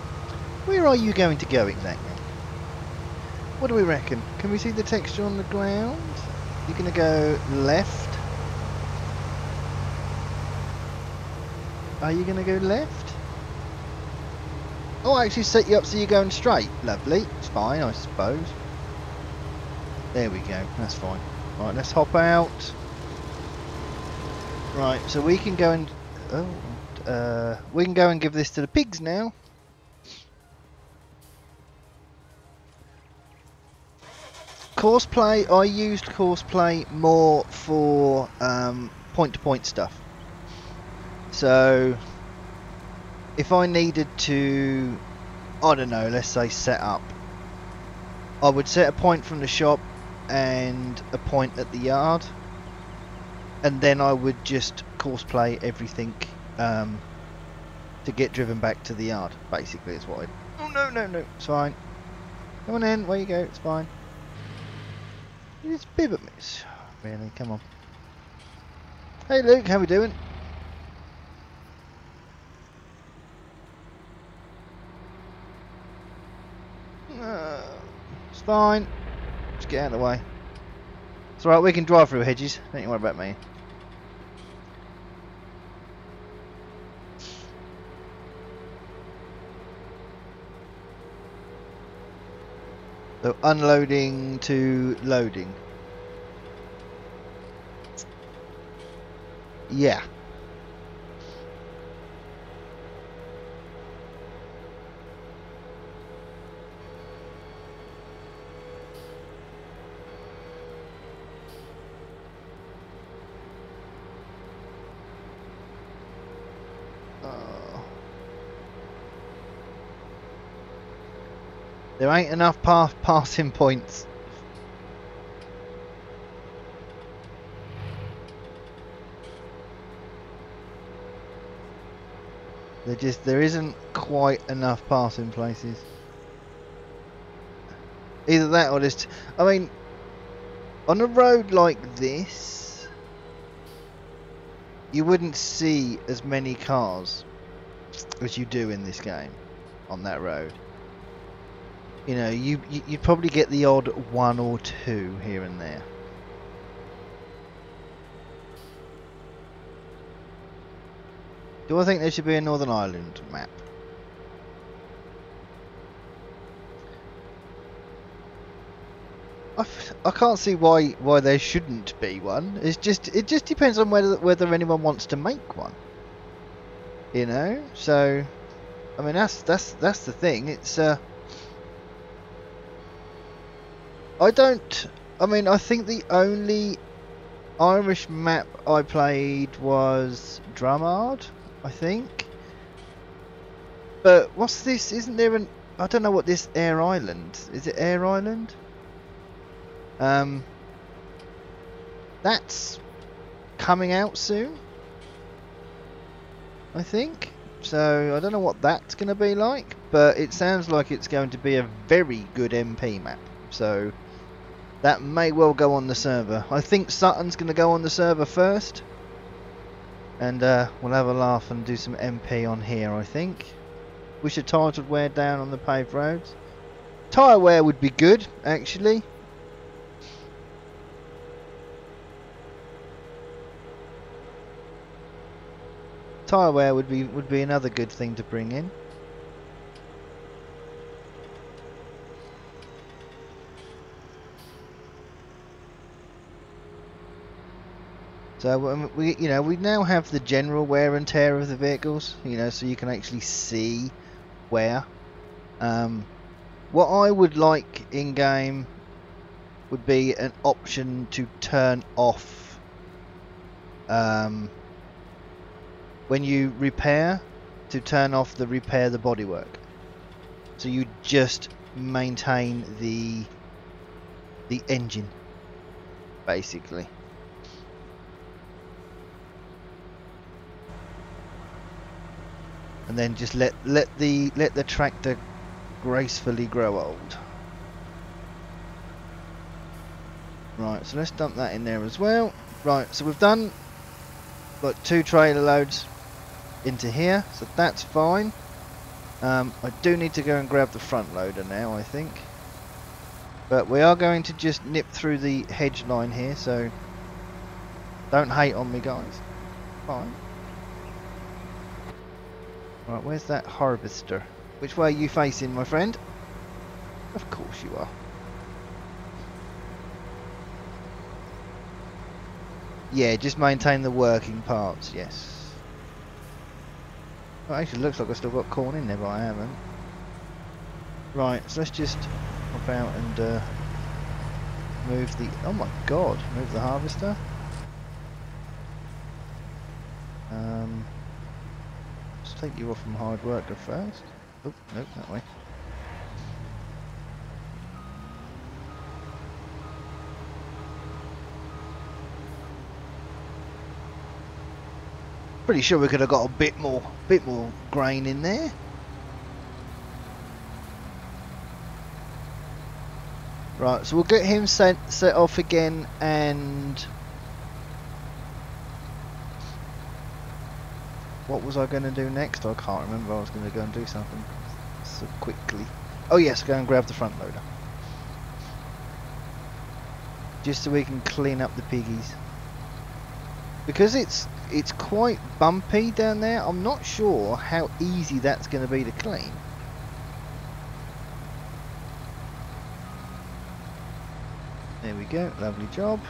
where are you going to go exactly? What do we reckon? Can we see the texture on the ground? You're going to go left. Are you going to go left? Oh, I actually set you up so you're going straight. Lovely. It's fine, I suppose. There we go. That's fine. Right, let's hop out. Right, so we can go and... we can go and give this to the pigs now. Courseplay, I used Courseplay more for point-to-point stuff. So, if I needed to, I don't know, let's say set up, I would set a point from the shop and a point at the yard, and then I would just Courseplay everything to get driven back to the yard, basically is what I... Oh, no, no, no, it's fine. Come on in, where you go, it's fine. It's a bit of a miss. Really, come on. Hey Luke, how we doing? It's fine. Just get out of the way. It's alright, we can drive through hedges. Don't you worry about me. So unloading to loading. Yeah. There ain't enough passing points. There isn't quite enough passing places. Either that or just, I mean, on a road like this, you wouldn't see as many cars as you do in this game on that road. You know, you'd probably get the odd one or two here and there. Do I think there should be a Northern Ireland map? I can't see why there shouldn't be one. It just depends on whether anyone wants to make one. You know, so I mean that's the thing. It's I think the only Irish map I played was Drumard, I think. But what's this? Isn't there an? I don't know what this Air Island is. It Air Island? That's coming out soon, I think. So I don't know what that's going to be like, but it sounds like it's going to be a very good MP map. So that may well go on the server. I think Sutton's going to go on the server first, and we'll have a laugh and do some MP on here. I think we should titled wear down on the paved roads. Tyre wear would be good, actually. Tyre wear would be another good thing to bring in. So we now have the general wear and tear of the vehicles, you know, so you can actually see wear. What I would like in game would be an option to turn off when you repair, to turn off the repair the bodywork, so you just maintain the engine basically. And then just let the tractor gracefully grow old. Right, so let's dump that in there as well. Right, so we've done like 2 trailer loads into here, so that's fine. I do need to go and grab the front loader now, I think. But we are going to just nip through the hedge line here, so don't hate on me, guys. Fine. Right, where's that harvester? Which way are you facing, my friend? Of course you are. Yeah, just maintain the working parts, yes. Oh, actually looks like I've still got corn in there, but I haven't. Right, so let's just hop out and move the... Oh my god, move the harvester. Let's take you off from hard worker first. Oh, nope, that way. Pretty sure we could have got a bit more grain in there. Right, so we'll get him set off again, and what was I going to do next? I can't remember. I was going to go and do something so quickly. Oh yes, go and grab the front loader, just so we can clean up the piggies. Because it's quite bumpy down there, I'm not sure how easy that's going to be to clean. There we go, lovely job.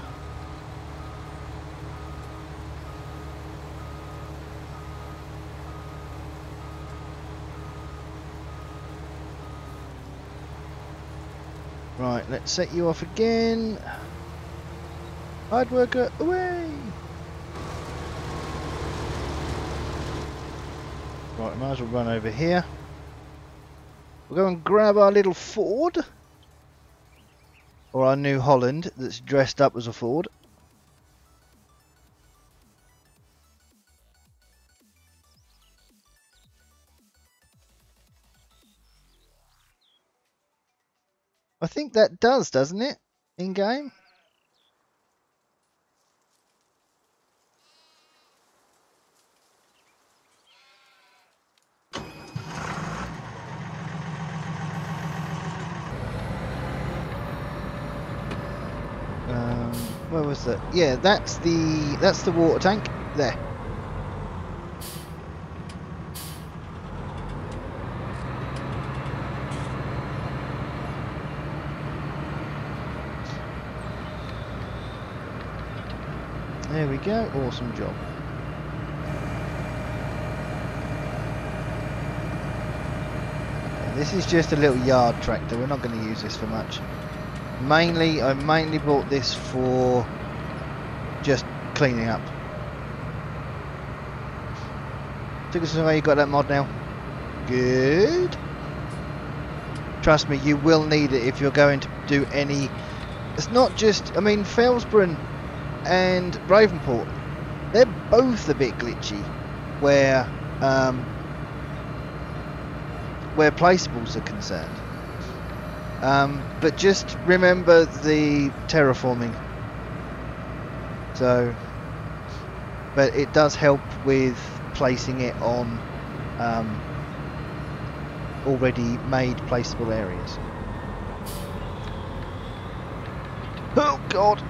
Right, let's set you off again. Hard worker, away! Right, I might as well run over here. We'll go and grab our little Ford. Or our New Holland that's dressed up as a Ford. I think that does, doesn't it? In game? Where was that? Yeah, that's the water tank there. There we go. Awesome job. This is just a little yard tractor. We're not going to use this for much. I mainly bought this for just cleaning up. Took us away. You got that mod now. Good. Trust me, you will need it if you're going to do any. It's not just. I mean, Felsborough and Ravenport, they're both a bit glitchy, where placeables are concerned. But just remember the terraforming. So, but it does help with placing it on already made placeable areas. Oh God!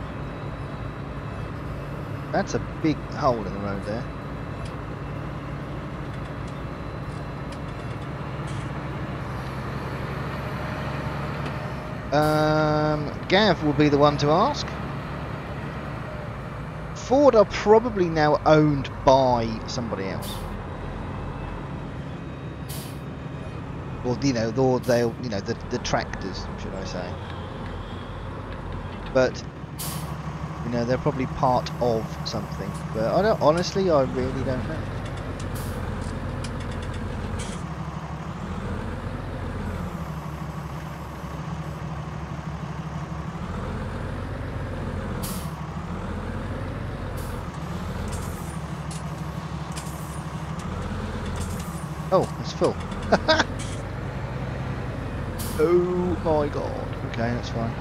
That's a big hole in the road there. Gav will be the one to ask. Ford are probably now owned by somebody else. Or the tractors, should I say? But they're probably part of something. But honestly, I really don't know. Oh, it's full. Oh my God. Okay, that's fine.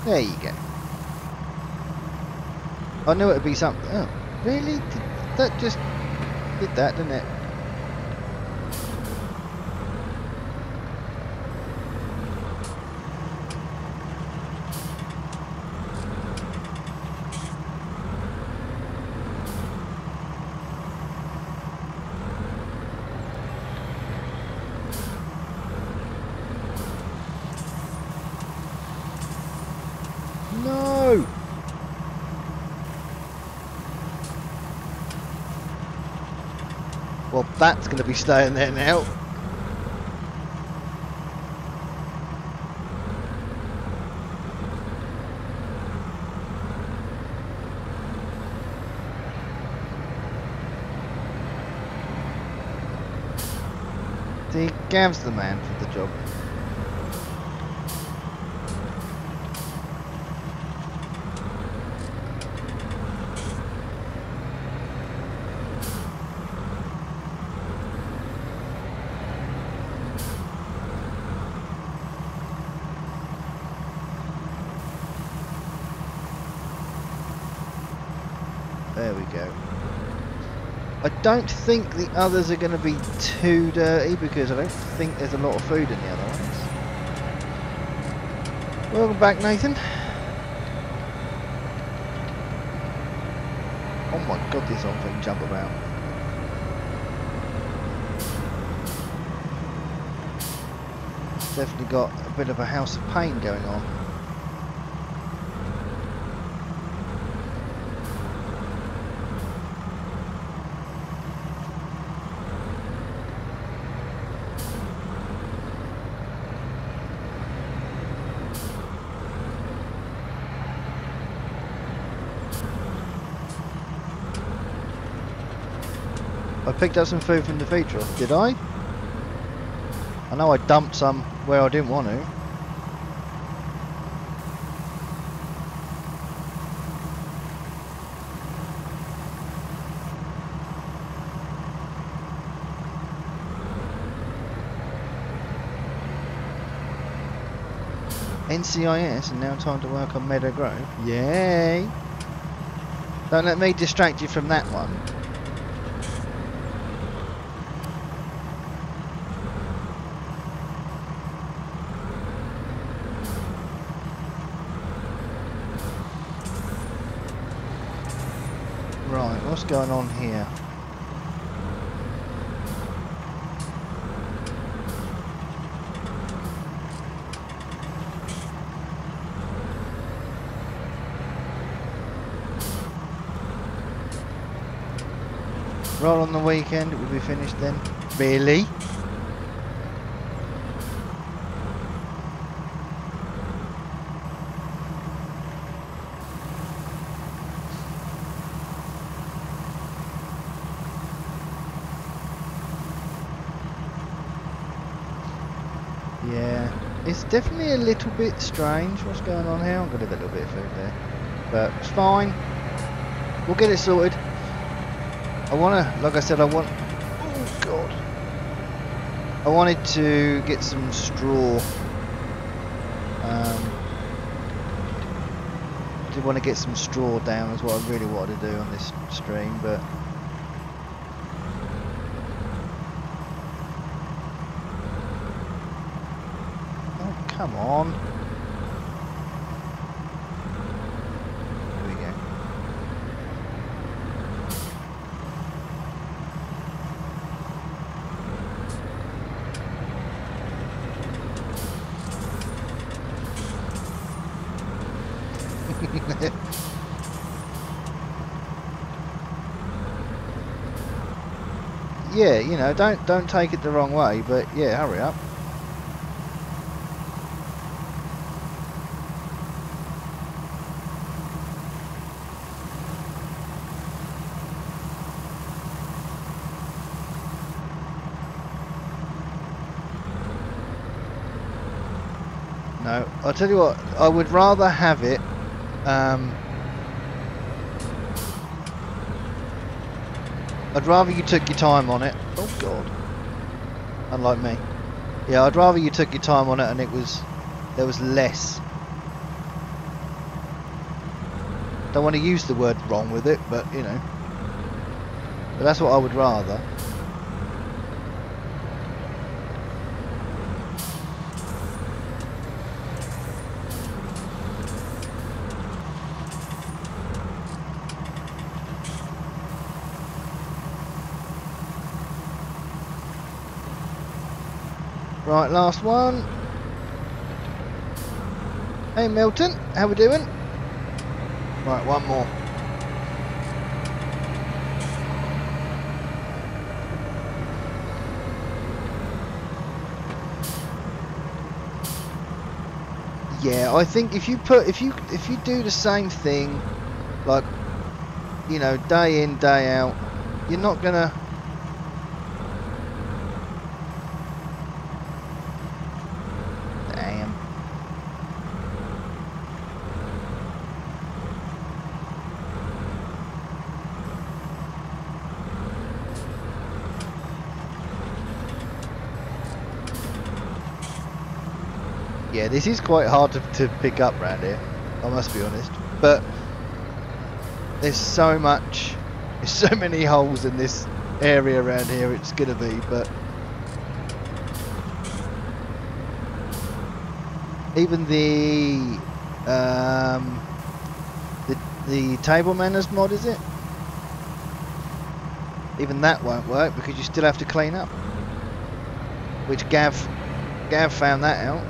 There you go. I knew it would be something. Oh, really? That just did that, didn't it? No! Well, that's going to be staying there now. See, Gav's the man for the job. There we go. I don't think the others are going to be too dirty because I don't think there's a lot of food in the other ones. Welcome back, Nathan. Oh my God, this whole thing jump about. It's definitely got a bit of a house of pain going on. I picked up some food from the feed trough, did I? I know I dumped some where I didn't want to. NCIS and now time to work on Meadow Grove. Yay! Don't let me distract you from that one. Right, what's going on here? Roll on the weekend, it will be finished then. Really? Yeah, it's definitely a little bit strange what's going on here. I'm going to leave a little bit of food there, but it's fine. We'll get it sorted. I want to, like I said, oh god, I wanted to get some straw. Did want to get some straw down is what I really wanted to do on this stream, but oh come on. Yeah, you know, don't take it the wrong way, but yeah, hurry up. No, I'll tell you what, I would rather have it I'd rather you took your time on it. Oh god. Unlike me. Yeah, I'd rather you took your time on it and there was less. Don't want to use the word wrong with it, but you know. But that's what I would rather. Right, last one. Hey Milton, how we doing? Right, one more. Yeah, I think if you do the same thing, like, you know, day in, day out, you're not gonna. Yeah, this is quite hard to pick up around here, I must be honest. But there's so many holes in this area around here, it's gonna be, but even the table manners mod, is it? Even that won't work because you still have to clean up. Which Gav found that out.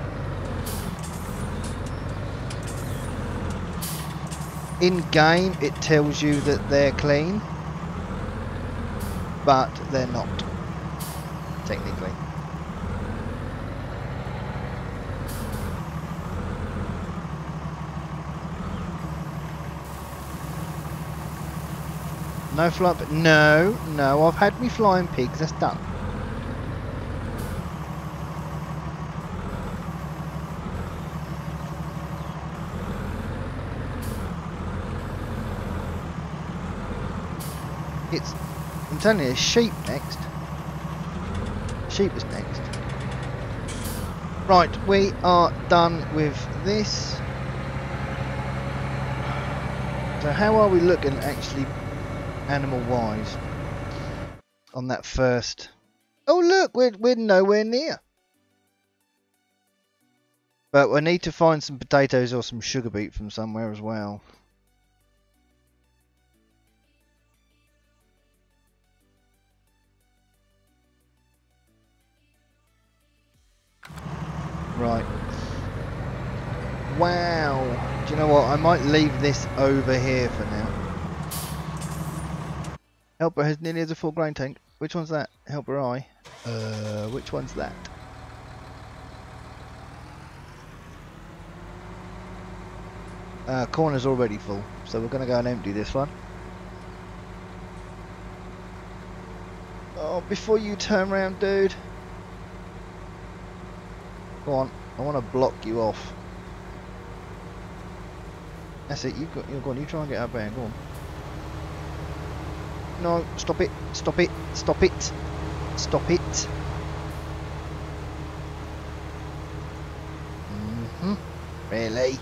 In game it tells you that they're clean, but they're not, technically. No flying... No, no, I've had me flying pigs. That's done. I'm telling you, sheep next. Sheep is next. Right, we are done with this. So how are we looking actually animal wise on that first? Oh look, we're nowhere near. But we need to find some potatoes or some sugar beet from somewhere as well. Right. Wow. Do you know what? I might leave this over here for now. Helper has nearly as a full grain tank. Which one's that? Helper I. Which one's that? Corner's already full, so we're going to go and empty this one. Oh, before you turn around, dude. Go on, I want to block you off. That's it, you're gone, you try and get up there, go on. No, stop it, stop it, stop it, stop it. Really?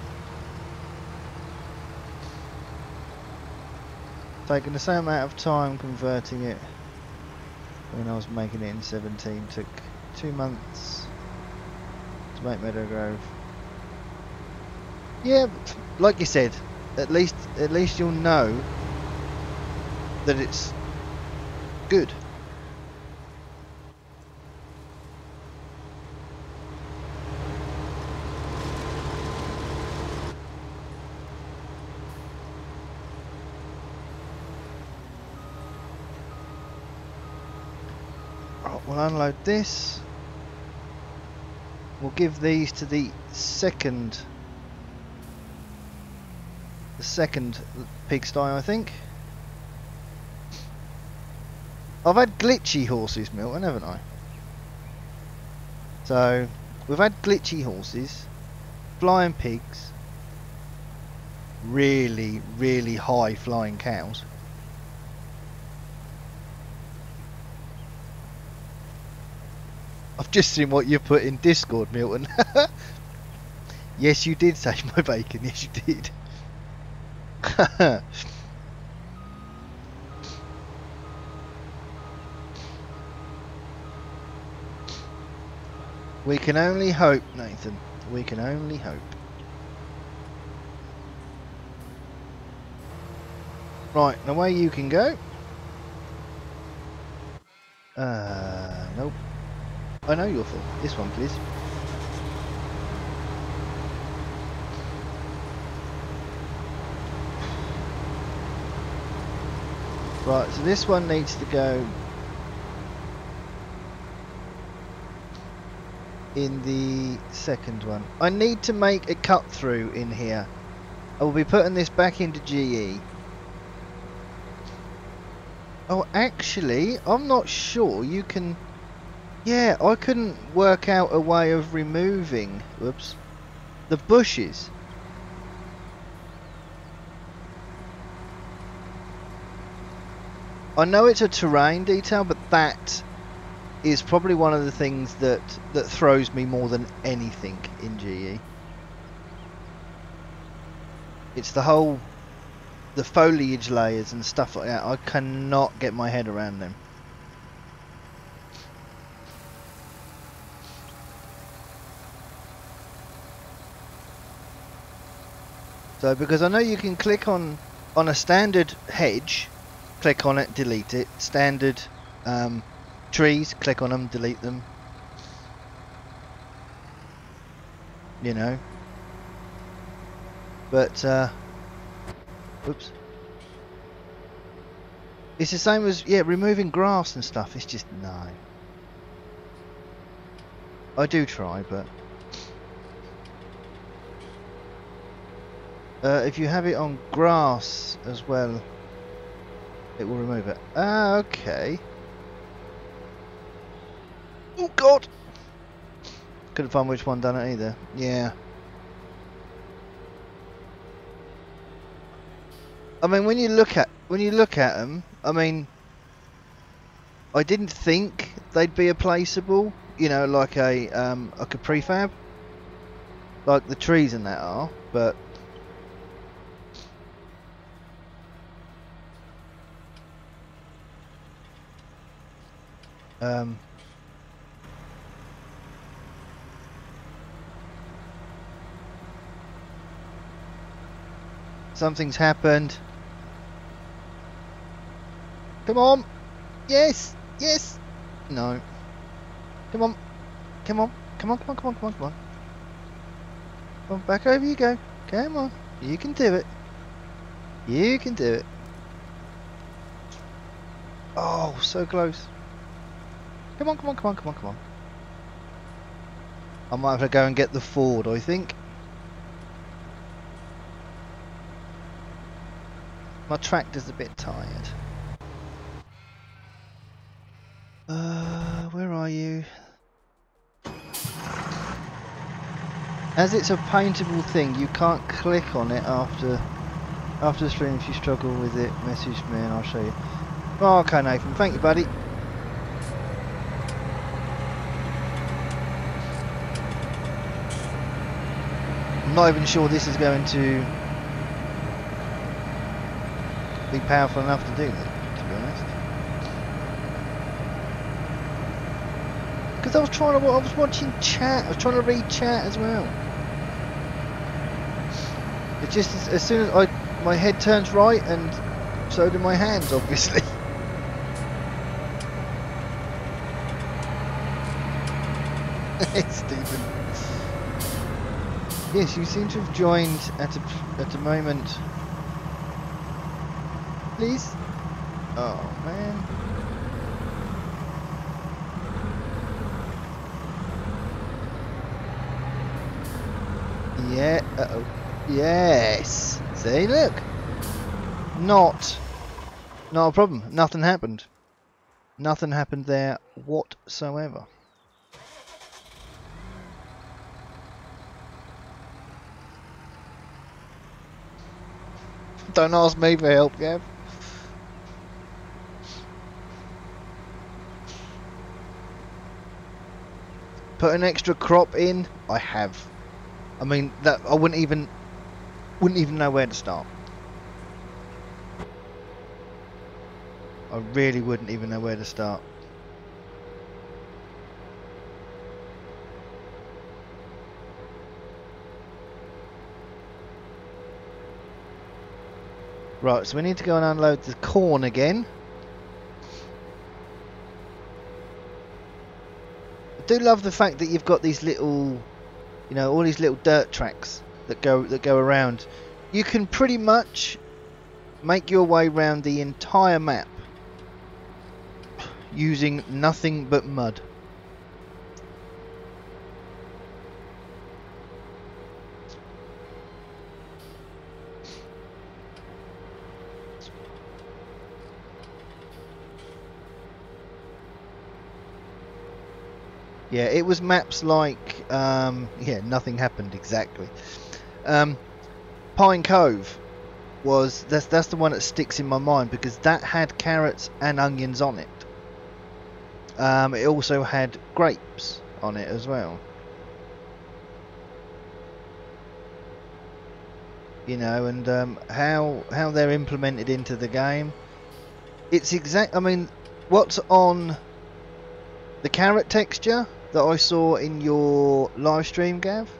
Taking the same amount of time converting it when I was making it in 17. Took 2 months to make Meadow Grove. Yeah, but like you said, at least you'll know that it's good. Right, we'll unload this. We'll give these to the second pigsty, I think. I've had glitchy horses, Milton, haven't I? So we've had glitchy horses, flying pigs, really high flying cows. I've just seen what you put in Discord, Milton. Yes, you did save my bacon. Yes, you did. We can only hope, Nathan. We can only hope. Right, and away you can go. Nope. I know you're full. This one, please. Right, so this one needs to go in the second one. I need to make a cut through in here. I will be putting this back into GE. Oh, actually, I'm not sure you can... Yeah, I couldn't work out a way of removing, whoops, the bushes. I know it's a terrain detail, but that is probably one of the things that throws me more than anything in GE. It's the foliage layers and stuff like that. I cannot get my head around them. So because I know you can click on a standard hedge, click on it, delete it. Standard trees, click on them, delete them. You know. But whoops. It's the same as, yeah, removing grass and stuff. It's just, no. I do try, but if you have it on grass as well, It will remove it. Ah, okay. Oh God! Couldn't find which one done it either. Yeah. I mean, when you look at them, I mean, I didn't think they'd be a placeable. You know, like a prefab, like the trees and that are, but. Something's happened. Come on. Yes. Yes. No. Come on. Come on. Come on. Come on. Come on. Come on. Come on. Come on. Back over you go. Come on. You can do it. You can do it. Oh, so close. Come on. Come on. Come on. Come on. Come on. I might have to go and get the Ford, I think. My tractor's a bit tired. Where are you? As it's a paintable thing, you can't click on it after the stream. If you struggle with it, message me and I'll show you. Oh, okay, Nathan. Thank you, buddy. I'm not even sure this is going to be powerful enough to do that, to be honest. Because I was watching chat. I was trying to read chat as well. It just as soon as my head turns right, and so do my hands, obviously. Stephen. Yes, you seem to have joined at a moment. Please. Oh man. Yeah. Uh-oh. Yes. See, look. Not a problem. Nothing happened. Nothing happened there whatsoever. Don't ask me for help, Gav. Put an extra crop in. I have. I mean, that I wouldn't even know where to start. I really wouldn't even know where to start. Right, so we need to go and unload the corn again. I do love the fact that you've got these little, you know, all these little dirt tracks that go around. You can pretty much make your way around the entire map using nothing but mud. Yeah, it was maps like, yeah, nothing happened exactly. Pine Cove was, that's the one that sticks in my mind because that had carrots and onions on it. It also had grapes on it as well. You know, and how they're implemented into the game. It's exact. I mean, what's on the carrot texture that I saw in your live stream, Gav?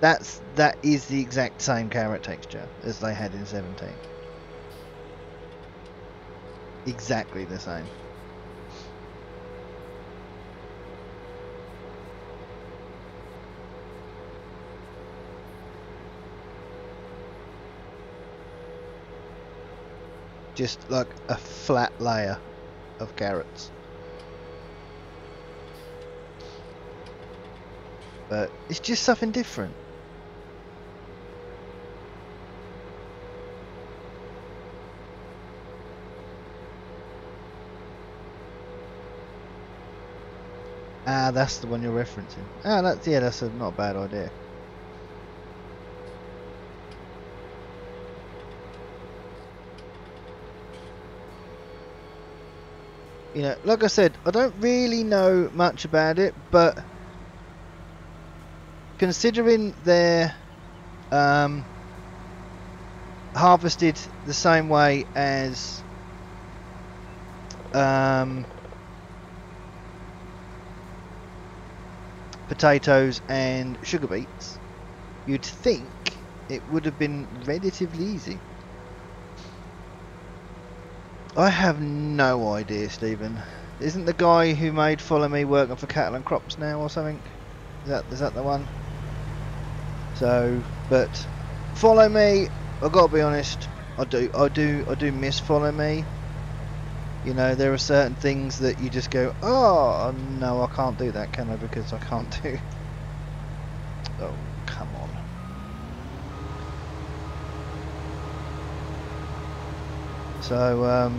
That is the exact same carrot texture as they had in 17. Exactly the same. Just like a flat layer of carrots. But it's just something different. Ah, that's the one you're referencing. Ah, that's not a bad idea. You know, like I said, I don't really know much about it, but considering they're harvested the same way as potatoes and sugar beets, you'd think it would have been relatively easy. I have no idea, Stephen. Isn't the guy who made Follow Me working for Cattle and Crops now or something? Is that the one? So, but Follow Me, I've got to be honest, I do miss Follow Me. You know, there are certain things that you just go, oh no, I can't do that, can I? Because I can't do. Oh, come on. So,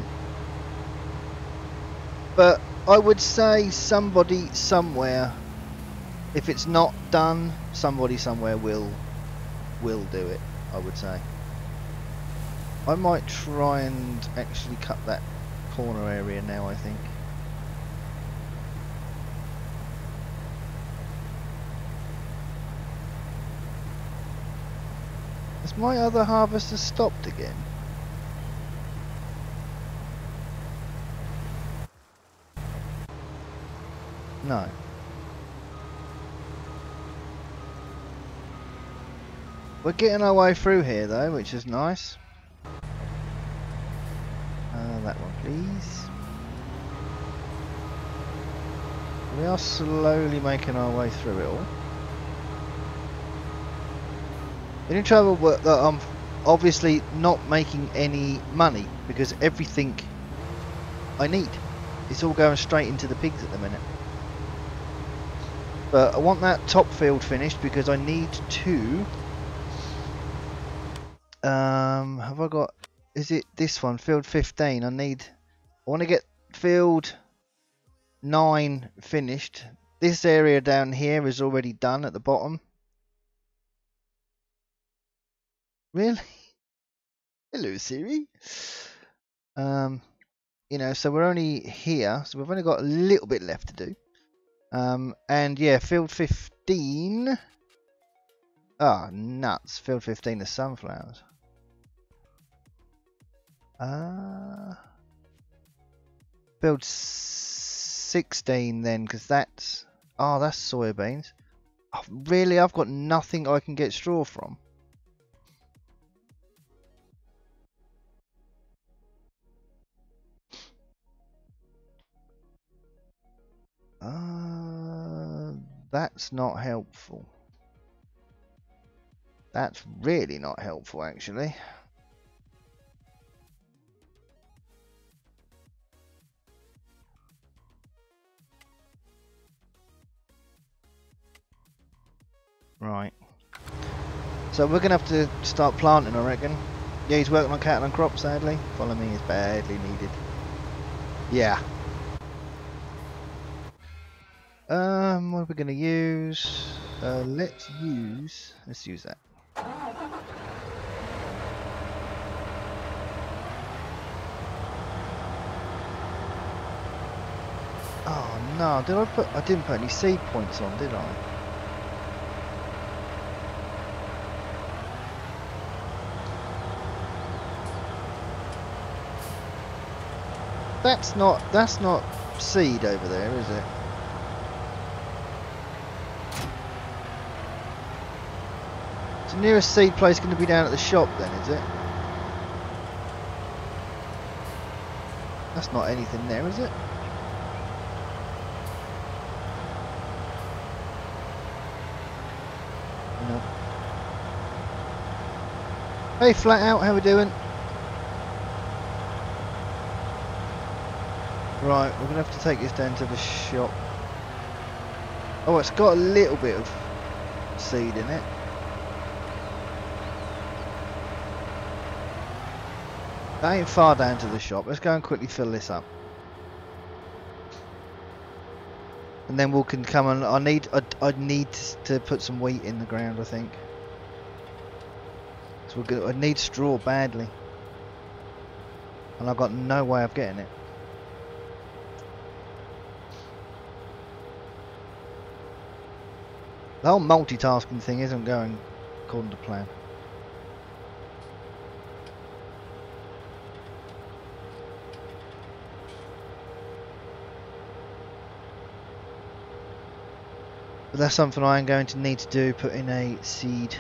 but I would say somebody somewhere, if it's not done, somebody somewhere will do it, I would say. I might try and actually cut that corner area now, I think. Has my other harvester stopped again? No. We're getting our way through here though, which is nice. That one please. We are slowly making our way through it all. The only trouble that I'm obviously not making any money because everything I need, it's all going straight into the pigs at the minute. But I want that top field finished because I need to. Have I got? Is it this one? Field 15. I want to get field 9 finished. This area down here is already done at the bottom. Really? Hello, Siri. You know, so we're only here, so we've only got a little bit left to do. And yeah, field 15. Ah, nuts. Field 15 is sunflowers. Field 16 then, because that's soybeans. Oh, really, I've got nothing I can get straw from. That's not helpful. That's really not helpful, actually. Right. So we're going to have to start planting, I reckon. Yeah, he's working on cattle and crops, sadly. Follow Me is badly needed. Yeah. What are we going to use? Let's use that. Oh no, I didn't put any seed points on, did I? That's not seed over there, is it? So nearest seed place going to be down at the shop then, is it? That's not anything there, is it? No. Hey, Flat Out, how we doing? Right, we're going to have to take this down to the shop. Oh, it's got a little bit of seed in it. That ain't far down to the shop. Let's go and quickly fill this up. and then we can come and I need to put some wheat in the ground, I think. So I need straw badly, and I've got no way of getting it. The whole multitasking thing isn't going according to plan. But that's something I am going to need to do, put in a seed.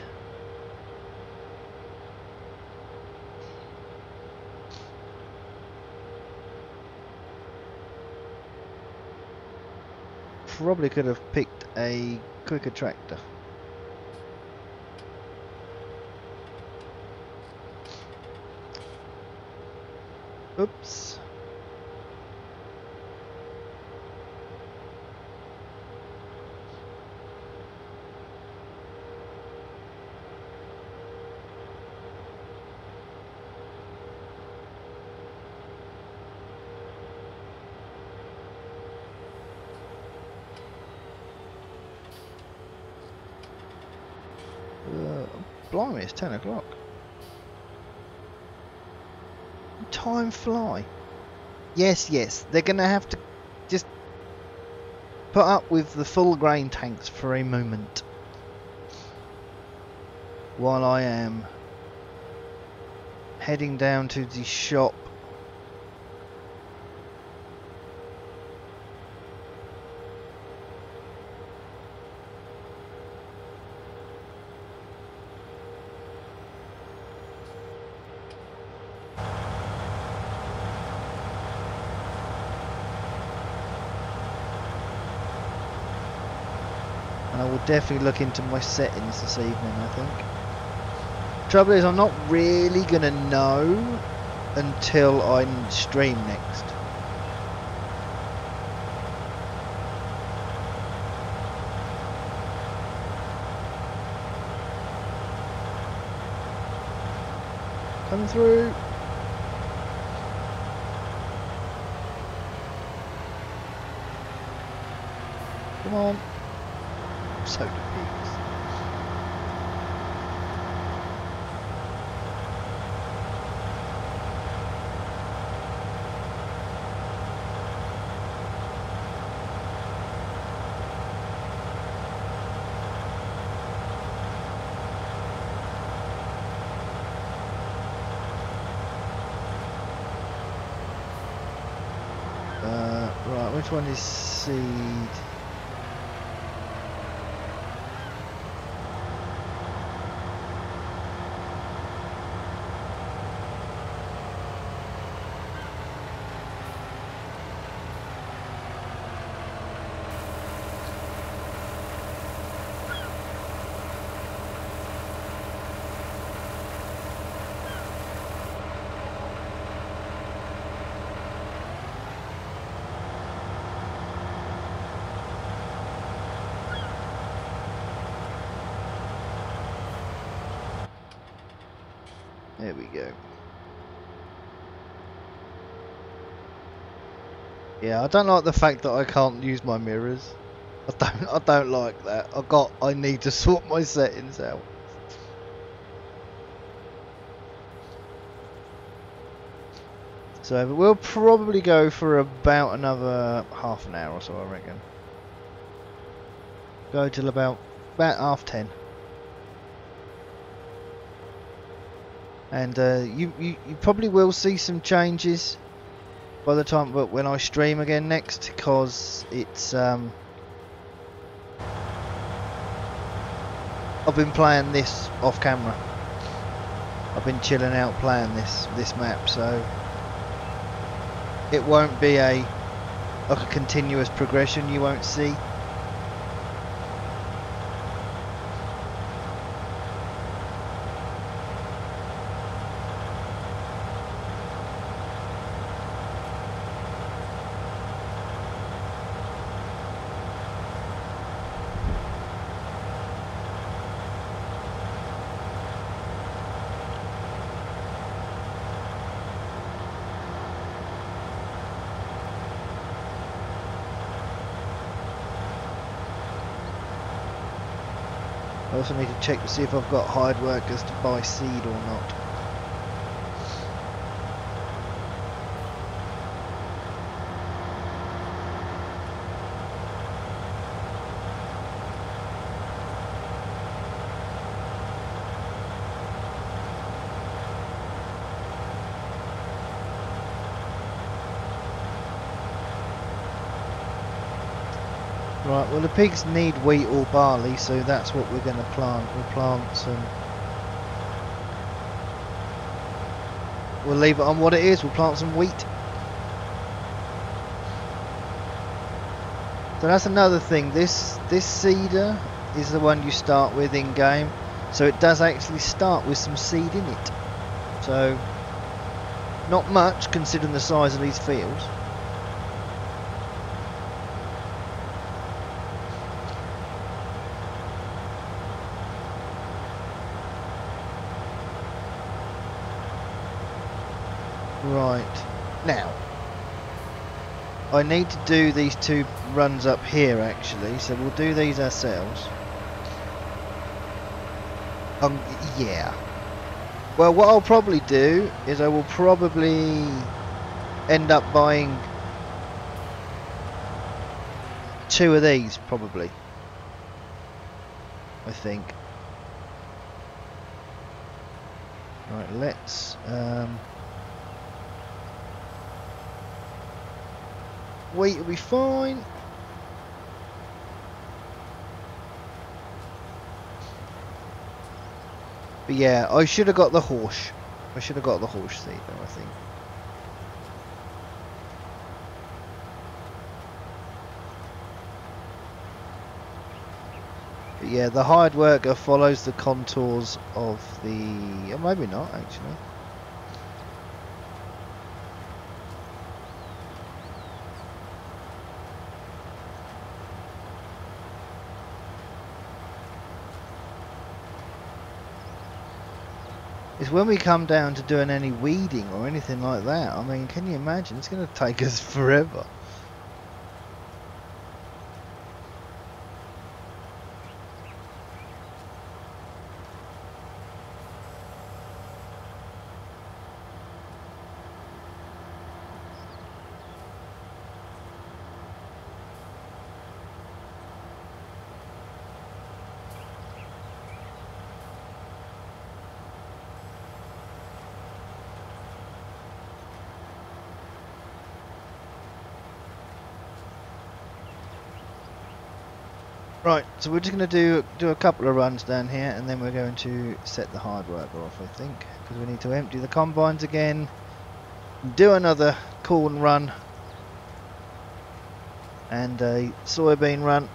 Probably could have picked a quicker tractor. Oops. Blimey, it's 10 o'clock. Time fly. Yes, they're going to have to just put up with the full grain tanks for a moment. While I am heading down to the shop. And I will definitely look into my settings this evening, I think. Trouble is, I'm not really going to know until I stream next. Coming through. Come on. Soda pigs. Right, which one is seed? There we go. Yeah, I don't like the fact that I can't use my mirrors. I don't like that. I need to sort my settings out. So we'll probably go for about another half an hour or so, I reckon. Go till about 10:30. And you probably will see some changes by the time, but when I stream again next, because it's I've been playing this off camera. I've been chilling out playing this map, so it won't be like a continuous progression. You won't see. I also need to check to see if I've got hired workers to buy seed or not. Right, well the pigs need wheat or barley, so that's what we're going to plant. We'll plant some... We'll leave it on what it is, we'll plant some wheat. So that's another thing, this seeder is the one you start with in game, so it does actually start with some seed in it. So, not much considering the size of these fields. Right, now I need to do these 2 runs up here actually, so we'll do these ourselves. Yeah. Well, what I'll probably do is I will probably end up buying 2 of these, probably. I think. Right, let's... wheat will be fine. But yeah, I should have got the horse. I should have got the horse seed though, I think. But yeah, the hired worker follows the contours of the... Oh, maybe not actually. It's when we come down to doing any weeding or anything like that. I mean, can you imagine? It's going to take us forever. Right, so we're just going to do a couple of runs down here, and then we're going to set the hard worker off, I think, because we need to empty the combines again, do another corn run, and a soybean run.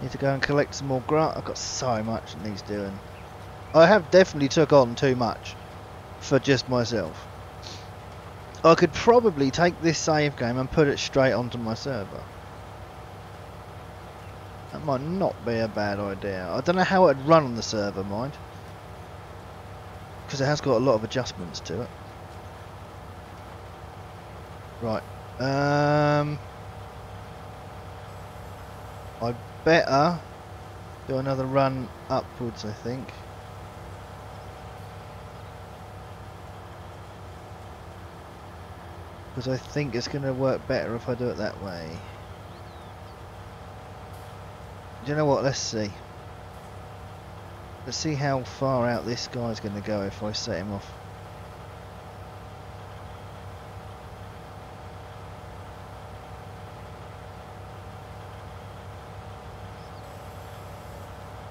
Need to go and collect some more grass. I've got so much that needs doing. I have definitely took on too much for just myself. I could probably take this save game and put it straight onto my server. That might not be a bad idea. I don't know how it'd run on the server, mind. Because it has got a lot of adjustments to it. Right. I'd better do another run upwards, I think. Because I think it's going to work better if I do it that way. Do you know what? Let's see. Let's see how far out this guy's going to go if I set him off.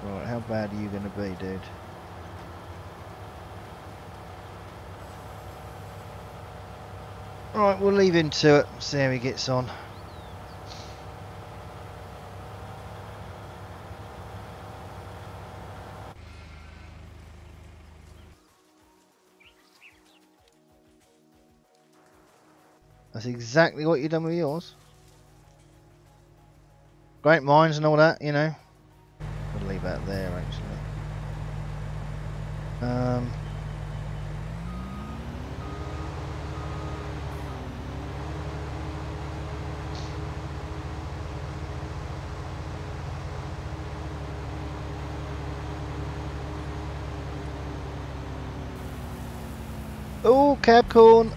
Right, how bad are you going to be, dude? Right, we'll leave him to it, see how he gets on. That's exactly what you've done with yours. Great minds and all that, you know. I'll leave that there, actually. Oh, cab corn.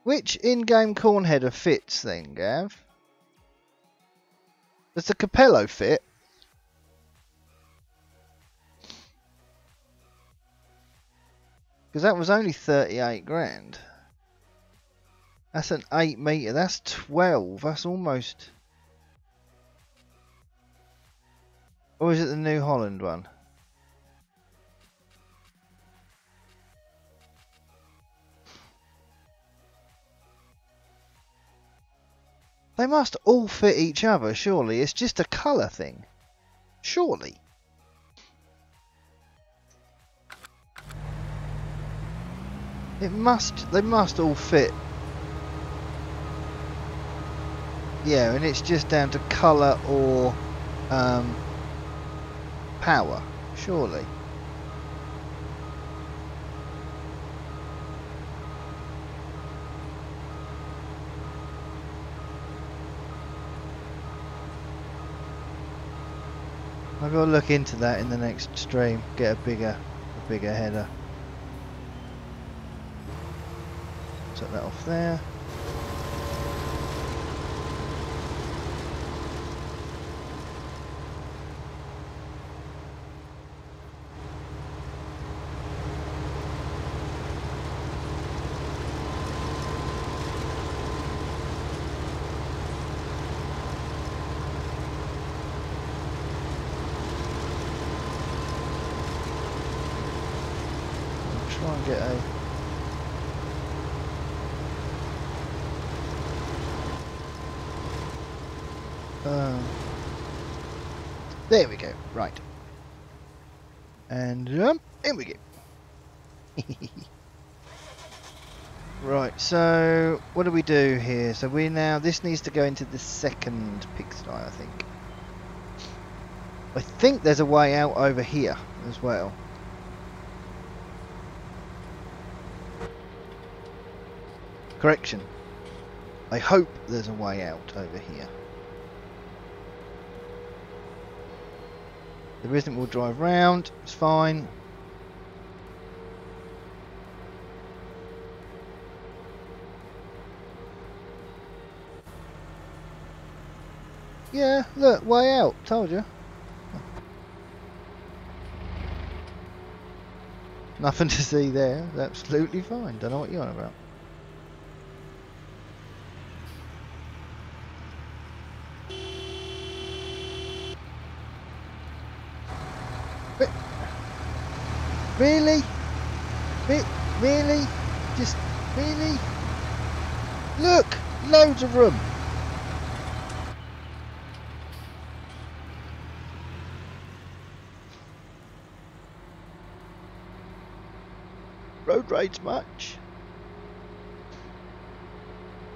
Which in-game corn header fits then, Gav? Does the Capello fit? Because that was only 38 grand. That's an 8 metre. That's 12. That's almost... Or is it the New Holland one? They must all fit each other, surely. It's just a colour thing. Surely. They must all fit. Yeah, and it's just down to colour or power, surely. I've got to look into that in the next stream. Get a bigger header. Set that off there. Try and get a there we go, right. And in we go. Right, so what do we do here? So we now, this needs to go into the second pigsty, I think. I think there's a way out over here as well. Correction. I hope there's a way out over here. If there isn't, we'll drive round. It's fine. Yeah, look, way out. Told you. Nothing to see there. Absolutely fine. Don't know what you're on about. Really? Really? Just really? Look! Loads of room! Road rage much?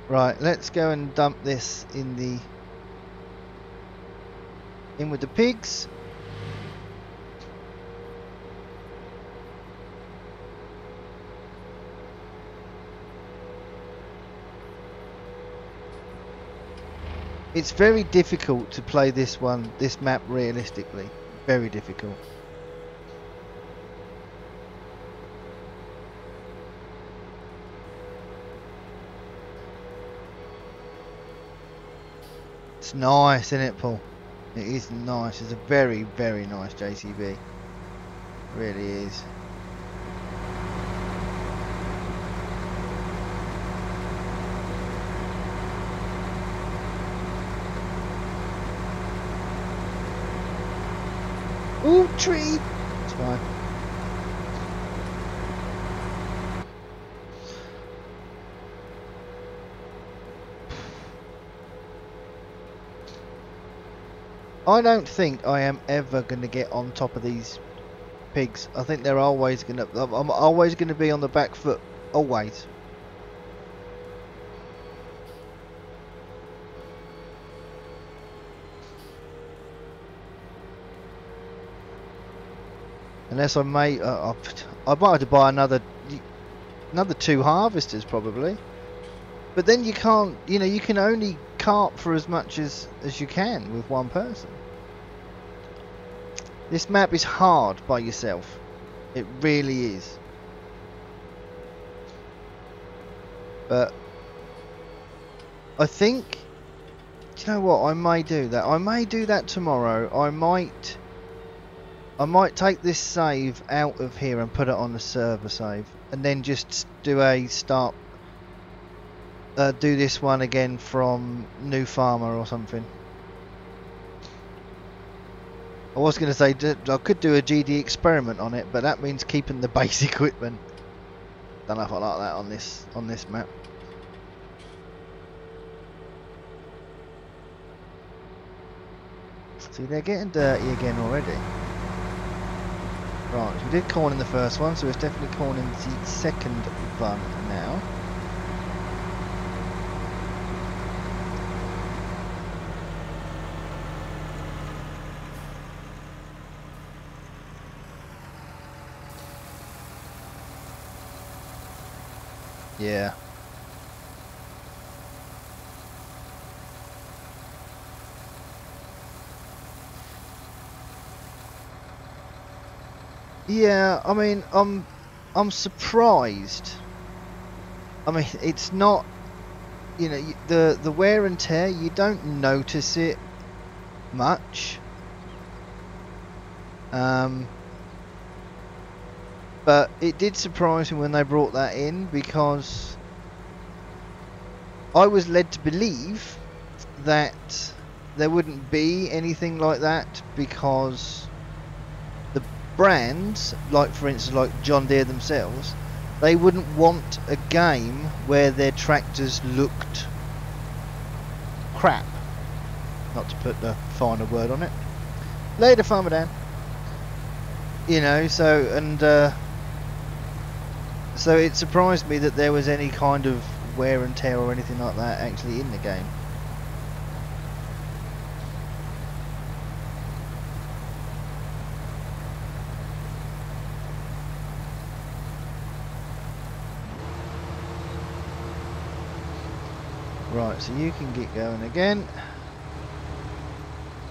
Right, let's go and dump this in with the pigs. It's very difficult to play this map realistically. Very difficult. It's nice, isn't it, Paul? It is nice. It's a very, very nice JCB. It really is. Ooh, tree! It's fine. I don't think I am ever going to get on top of these pigs. I think they're always going to... I'm always going to be on the back foot. Always. Unless I may, I might have to buy another 2 harvesters probably. But then you can't, you know, you can only cart for as much as you can with one person. This map is hard by yourself. It really is. But I think, do you know what? I may do that. I may do that tomorrow. I might take this save out of here and put it on the server save, and then just do a start. Do this one again from New Farmer or something. I was going to say I could do a GD experiment on it, but that means keeping the base equipment. Don't know if I like that on this map. See, they're getting dirty again already. Right, so we did corn in the first one, so it's definitely corn in the second one now. Yeah. Yeah, I mean, I'm surprised. I mean, it's not, you know, the wear and tear, you don't notice it much. But it did surprise me when they brought that in, because I was led to believe that there wouldn't be anything like that, because the brands, like for instance like John Deere themselves, they wouldn't want a game where their tractors looked crap, not to put the finer word on it. Later, Farmer Dan. You know, so it surprised me that there was any kind of wear and tear or anything like that actually in the game. Right, so you can get going again.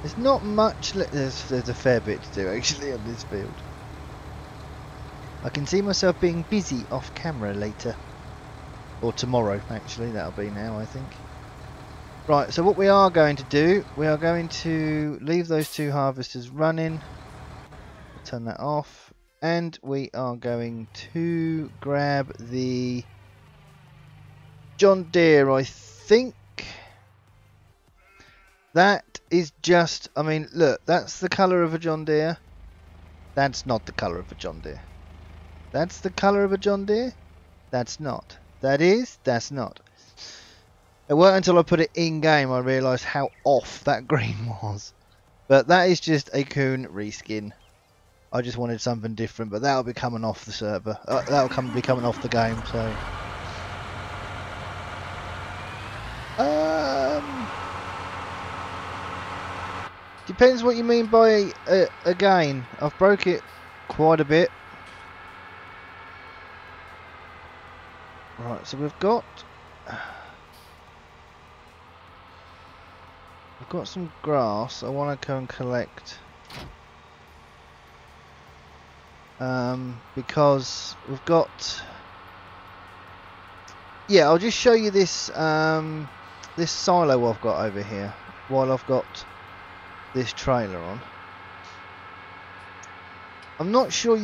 There's not much, there's a fair bit to do actually on this field. I can see myself being busy off camera later. Or tomorrow, actually, that'll be now, I think. Right, so what we are going to do, we are going to leave those two harvesters running. Turn that off. And we are going to grab the John Deere, I think. That is just, I mean, look, that's the colour of a John Deere. That's not the colour of a John Deere. That's the colour of a John Deere. That's not. That is. That's not. It weren't until I put it in game I realised how off that green was. But that is just a Coon reskin. I just wanted something different, but that'll be coming off the server. That'll be coming off the game. So. Depends what you mean by again. I've broke it quite a bit. Right, so we've got some grass I want to go and collect, because we've got, yeah, I'll just show you this this silo I've got over here while I've got this trailer on. I'm not sure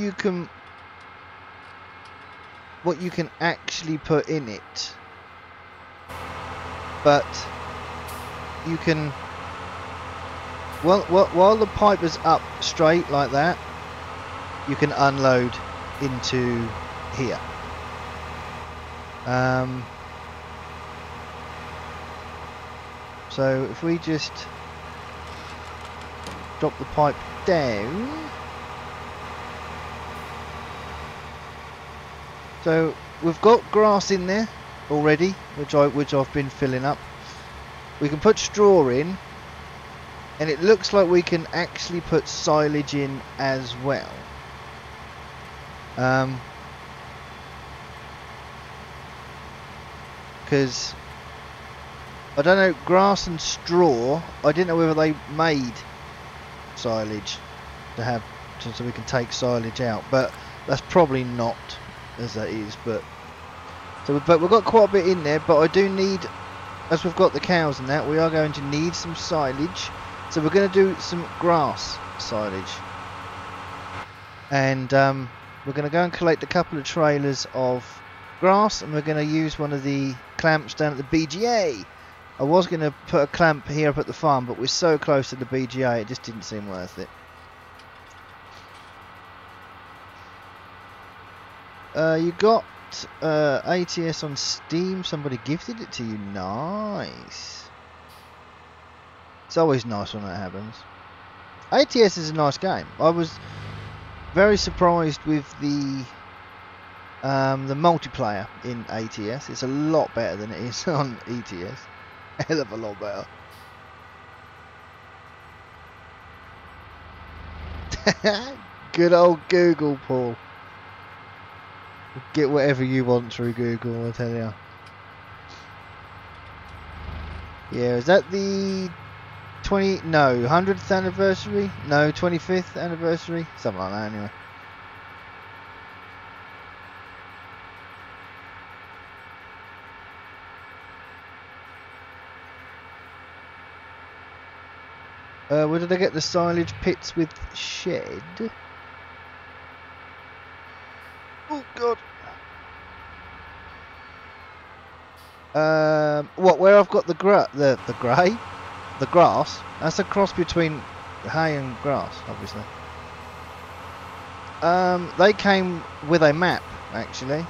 what you can actually put in it, but you can, well, while the pipe is up straight like that, you can unload into here. So if we just drop the pipe down. So we've got grass in there already, which I've been filling up. We can put straw in, and it looks like we can actually put silage in as well. Because I don't know, grass and straw. I didn't know whether they made silage to have, so we can take silage out, but that's probably not as that is. But we've got quite a bit in there. But I do need, as we've got the cows and that, we are going to need some silage. So we're going to do some grass silage, and we're going to go and collect a couple of trailers of grass, and we're going to use one of the clamps down at the BGA. I was going to put a clamp here up at the farm, but we're so close to the BGA it just didn't seem worth it. You got ATS on Steam, somebody gifted it to you, nice. It's always nice when that happens. ATS is a nice game. I was very surprised with the multiplayer in ATS. It's a lot better than it is on ETS. Hell of a lot better. Good old Google, Paul. Get whatever you want through Google, I tell you. Yeah, is that the 100th anniversary? No, 25th anniversary? Something like that anyway. Where did I get the silage pits with shed? Oh god. What? Where I've got the grass? That's a cross between hay and grass, obviously. They came with a map, actually.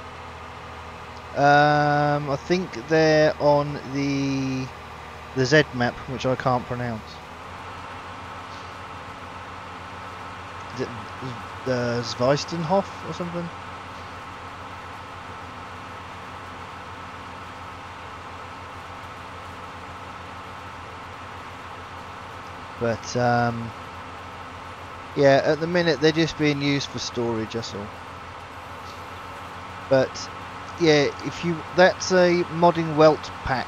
I think they're on the Z map, which I can't pronounce. Is it Zweistenhof or something? But yeah, at the minute they're just being used for storage, that's all. But yeah, that's a modding welt pack.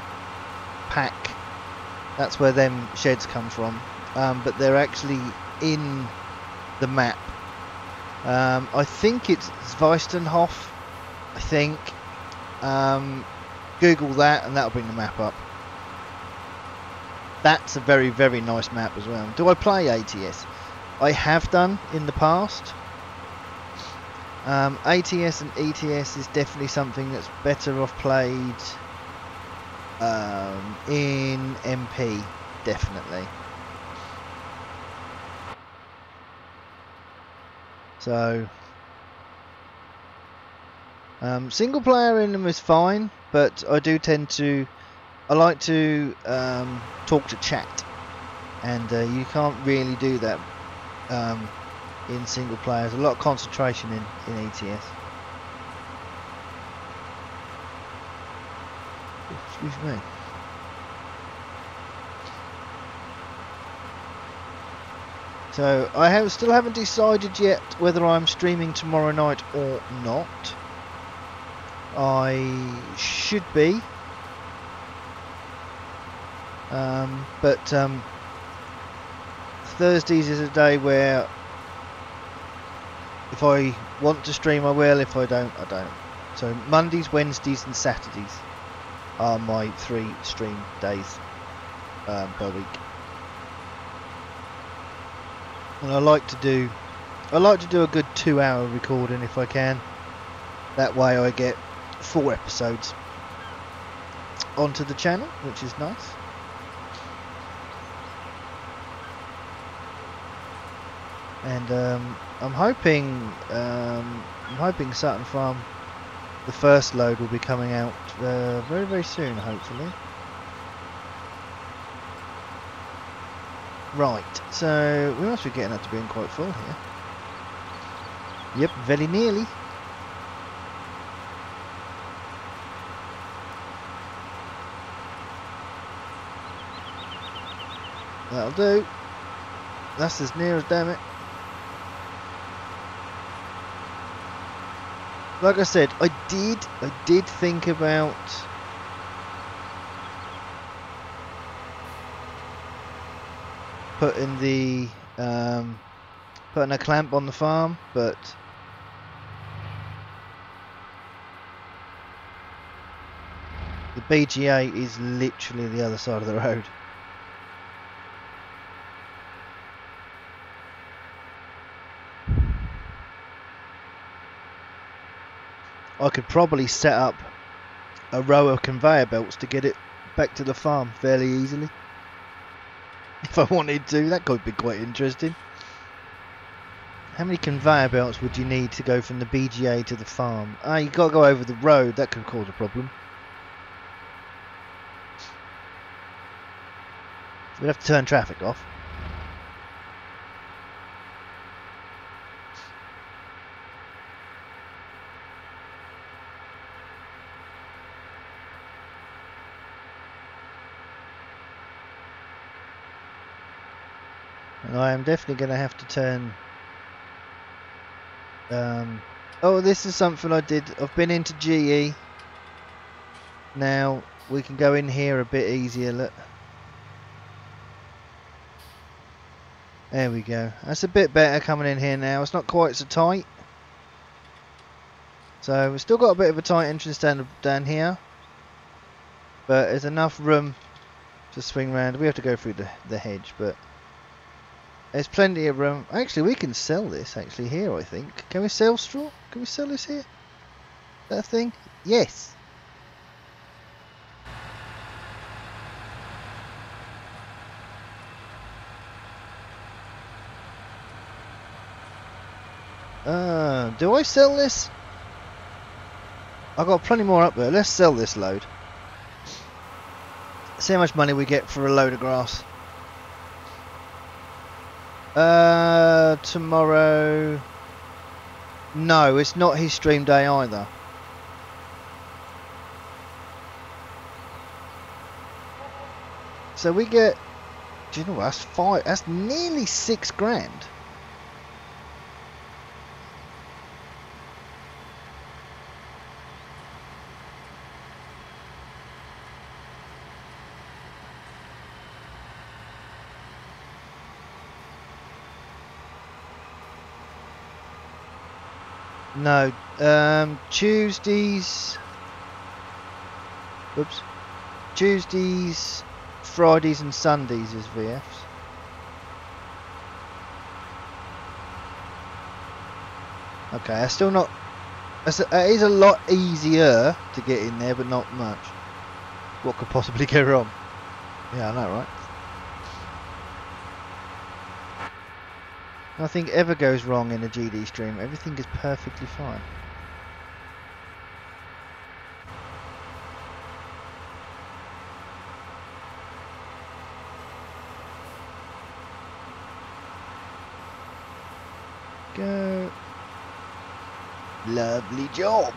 That's where them sheds come from. But they're actually in the map. I think it's Zweistenhof. I think. Google that and that'll bring the map up. That's a very, very nice map as well. Do I play ATS? I have done in the past. ATS and ETS is definitely something that's better off played in MP, definitely. So single player in them is fine, but I do tend to I like to talk to chat, and you can't really do that in single player. There's a lot of concentration in ETS. Excuse me. So I still haven't decided yet whether I'm streaming tomorrow night or not. I should be. But Thursdays is a day where if I want to stream I will, if I don't, I don't. So Mondays, Wednesdays and Saturdays are my 3 stream days per week. And I like to do a good 2-hour recording if I can. That way I get 4 episodes onto the channel, which is nice. And I'm hoping SUTTON FARM, the first load, will be coming out very, very soon, hopefully. Right, so we must be getting up to being quite full here. Yep, very nearly. That'll do. That's as near as, damn it. Like I said, I did think about putting the putting a clamp on the farm, but the BGA is literally the other side of the road. I could probably set up a row of conveyor belts to get it back to the farm fairly easily. If I wanted to, that could be quite interesting. How many conveyor belts would you need to go from the BGA to the farm? Ah, you got to go over the road, that could cause a problem. We'd have to turn traffic off. And I am definitely going to have to turn... oh, this is something I did. I've been into GE. Now, we can go in here a bit easier, look. There we go. That's a bit better coming in here now. It's not quite so tight. So, we've still got a bit of a tight entrance down here. But there's enough room to swing round. We have to go through the hedge, but... there's plenty of room. Actually, we can sell this actually here, I think. Can we sell straw? Can we sell this here? That thing? Yes. Do I sell this? I've got plenty more up there. Let's sell this load. See how much money we get for a load of grass. Tomorrow... no, it's not his stream day either. So we get... do you know what? That's nearly 6 grand. No, Tuesdays, oops, Tuesdays, Fridays and Sundays is VFs. Okay, that's still not, it is a lot easier to get in there, but not much. What could possibly go wrong? Yeah, I know, right? Nothing ever goes wrong in a GD stream. Everything is perfectly fine. Go. Lovely job.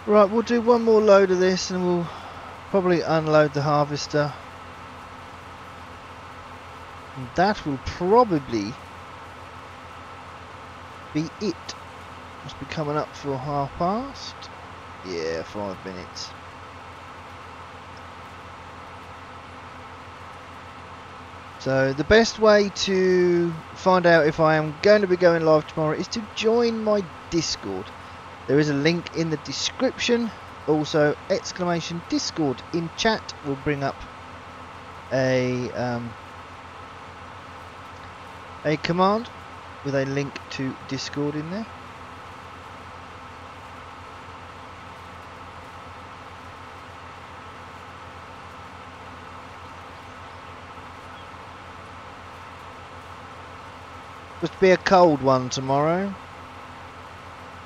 Right, we'll do one more load of this and we'll probably unload the harvester. And that will probably be it. Must be coming up for past. Yeah, 5 minutes. So the best way to find out if I am going to be going live tomorrow is to join my Discord. There is a link in the description. Also, exclamation Discord in chat will bring up a command with a link to Discord in there. Supposed to be a cold one tomorrow.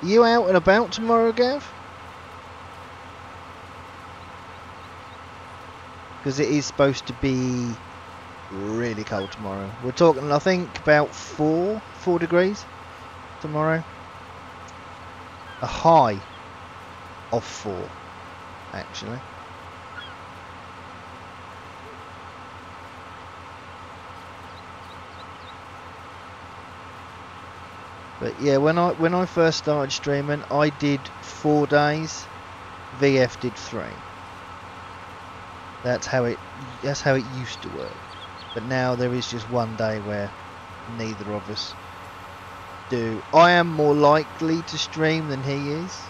Are you out and about tomorrow, Gav? Because it is supposed to be really cold tomorrow. We're talking, I think, about 4 degrees tomorrow. A high of 4, actually. But yeah, when I first started streaming, I did 4 days. VF did 3. That's how it used to work. But now there is just one day where neither of us do. I am more likely to stream than he is.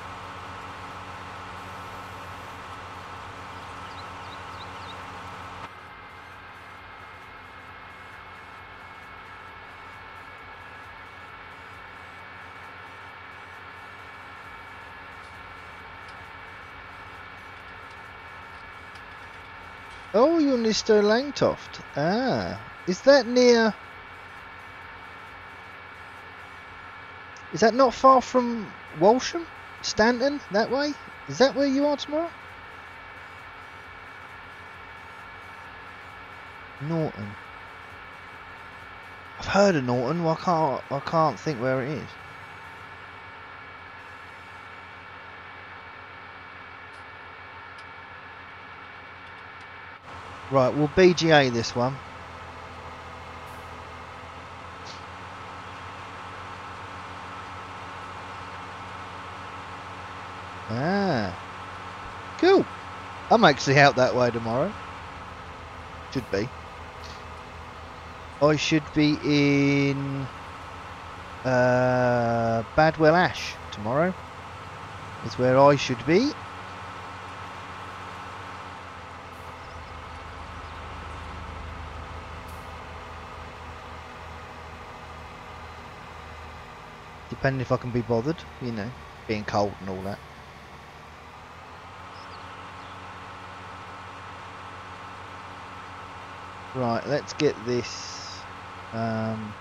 Oh, you're near Langtoft. Ah, is that near? Is that not far from Walsham? Stanton? That way? Is that where you are tomorrow? Norton. I've heard of Norton. Well, I can't think where it is. Right, we'll BGA this one. Ah, cool. I'm actually out that way tomorrow. Should be. I should be in Badwell Ash tomorrow. Is where I should be. Depending if I can be bothered, you know, being cold and all that. Right, let's get this down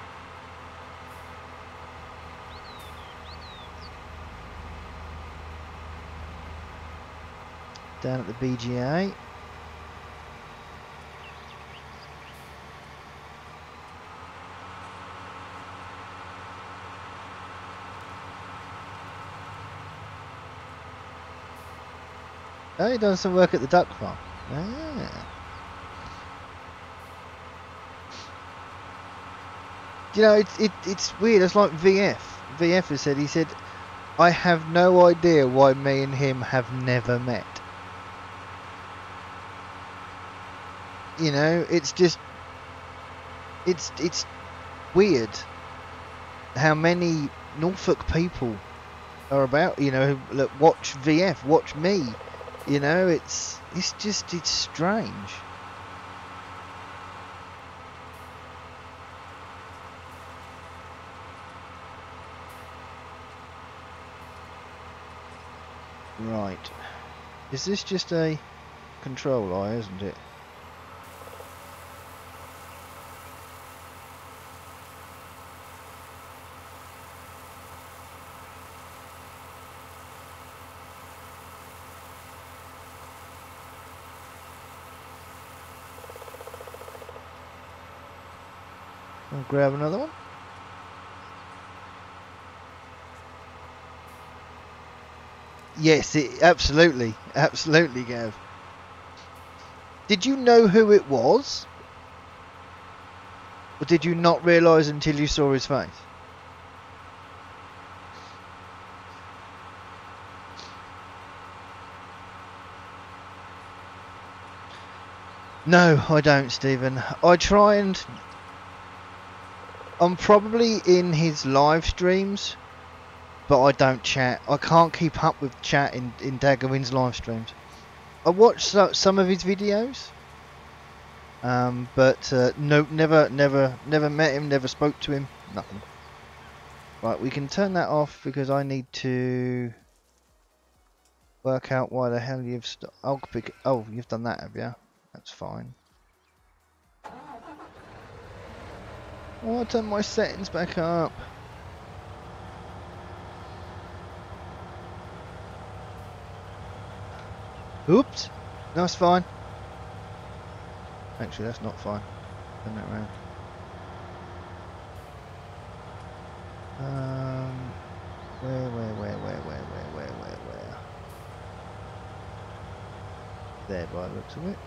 at the BGA. Oh, he does some work at the duck farm. Ah. You know, it's weird. It's like VF. VF has said, he said, I have no idea why me and him have never met. You know, it's just, it's weird how many Norfolk people are about, you know, look, watch VF, watch me. You know, it's strange. Right. Is this just a control eye, isn't it? I'll grab another one. Yes, absolutely, Gav. Did you know who it was? Or did you not realise until you saw his face? No, I don't, Stephen. I try and... I'm probably in his live streams, but I don't chat. I can't keep up with chat in Daggerwin's live streams. I watched some of his videos, but no, never met him, never spoke to him, nothing. Right, we can turn that off because I need to work out why the hell you've oh, you've done that, have you? That's fine. Oh, I'll turn my settings back up. Oops. No, it's fine. Actually, that's not fine. Turn that around. Where? There, by the looks of it.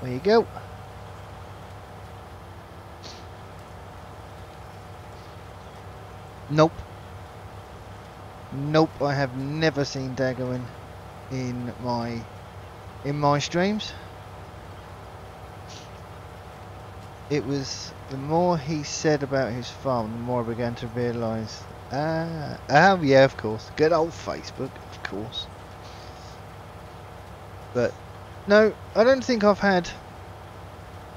There you go. Nope. Nope, I have never seen Daggerwin in my streams. It was the more he said about his farm, the more I began to realise. Yeah, of course. Good old Facebook, of course. But no, I don't think I've had.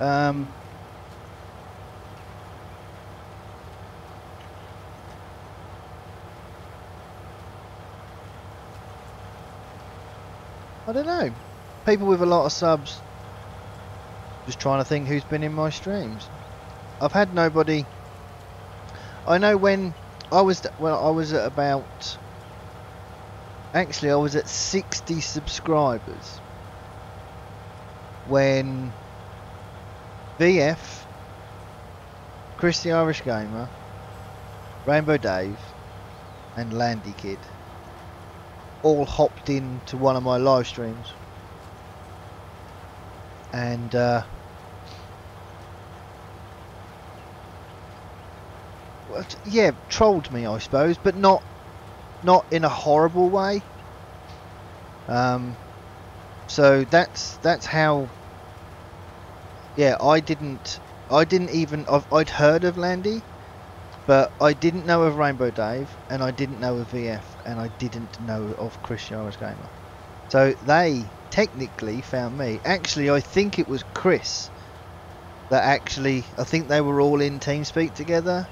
I don't know. People with a lot of subs. Just trying to think who's been in my streams. I've had nobody. I know when I was at about. Actually, I was at 60 subscribers when VF, Chris the Irish Gamer, Rainbow Dave, and Landy Kid all hopped into one of my live streams and yeah, trolled me, I suppose, but not in a horrible way. So that's how. Yeah, I'd heard of Landy, but I didn't know of Rainbow Dave, and I didn't know of VF, and I didn't know of Chris the Irish Gamer. So they technically found me. Actually, I think it was Chris that I think they were all in TeamSpeak together,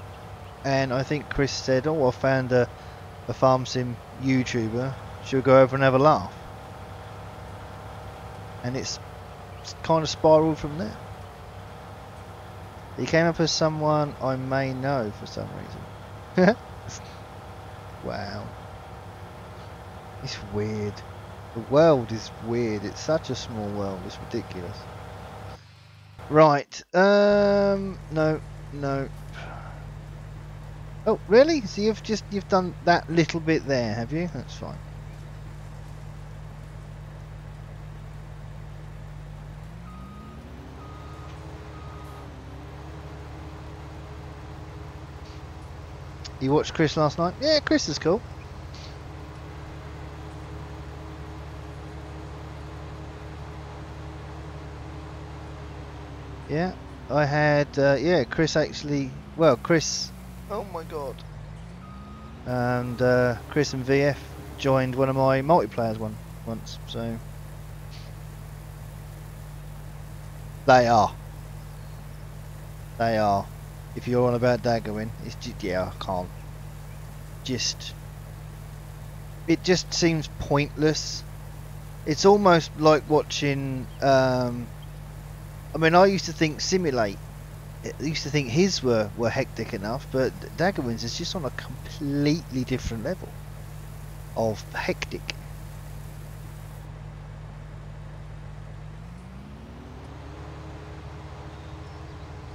and I think Chris said, "Oh, I found a farm sim YouTuber. Should we go over and have a laugh?" And it's kind of spiraled from there. He came up as someone I may know for some reason. Wow. It's weird. The world is weird. It's such a small world. It's ridiculous. Right. No. Oh, really? So you've done that little bit there, have you? That's fine. You watched Chris last night? Yeah, Chris is cool. Yeah, I had, yeah, Chris actually, well, Chris, oh my god. And Chris and VF joined one of my multiplayers once, so. They are. If you're on about Daggerwin, it's just, yeah, I can't. It just seems pointless. It's almost like watching, I mean, I used to think Simulate, I used to think his were hectic enough, but Daggerwin's is just on a completely different level of hectic.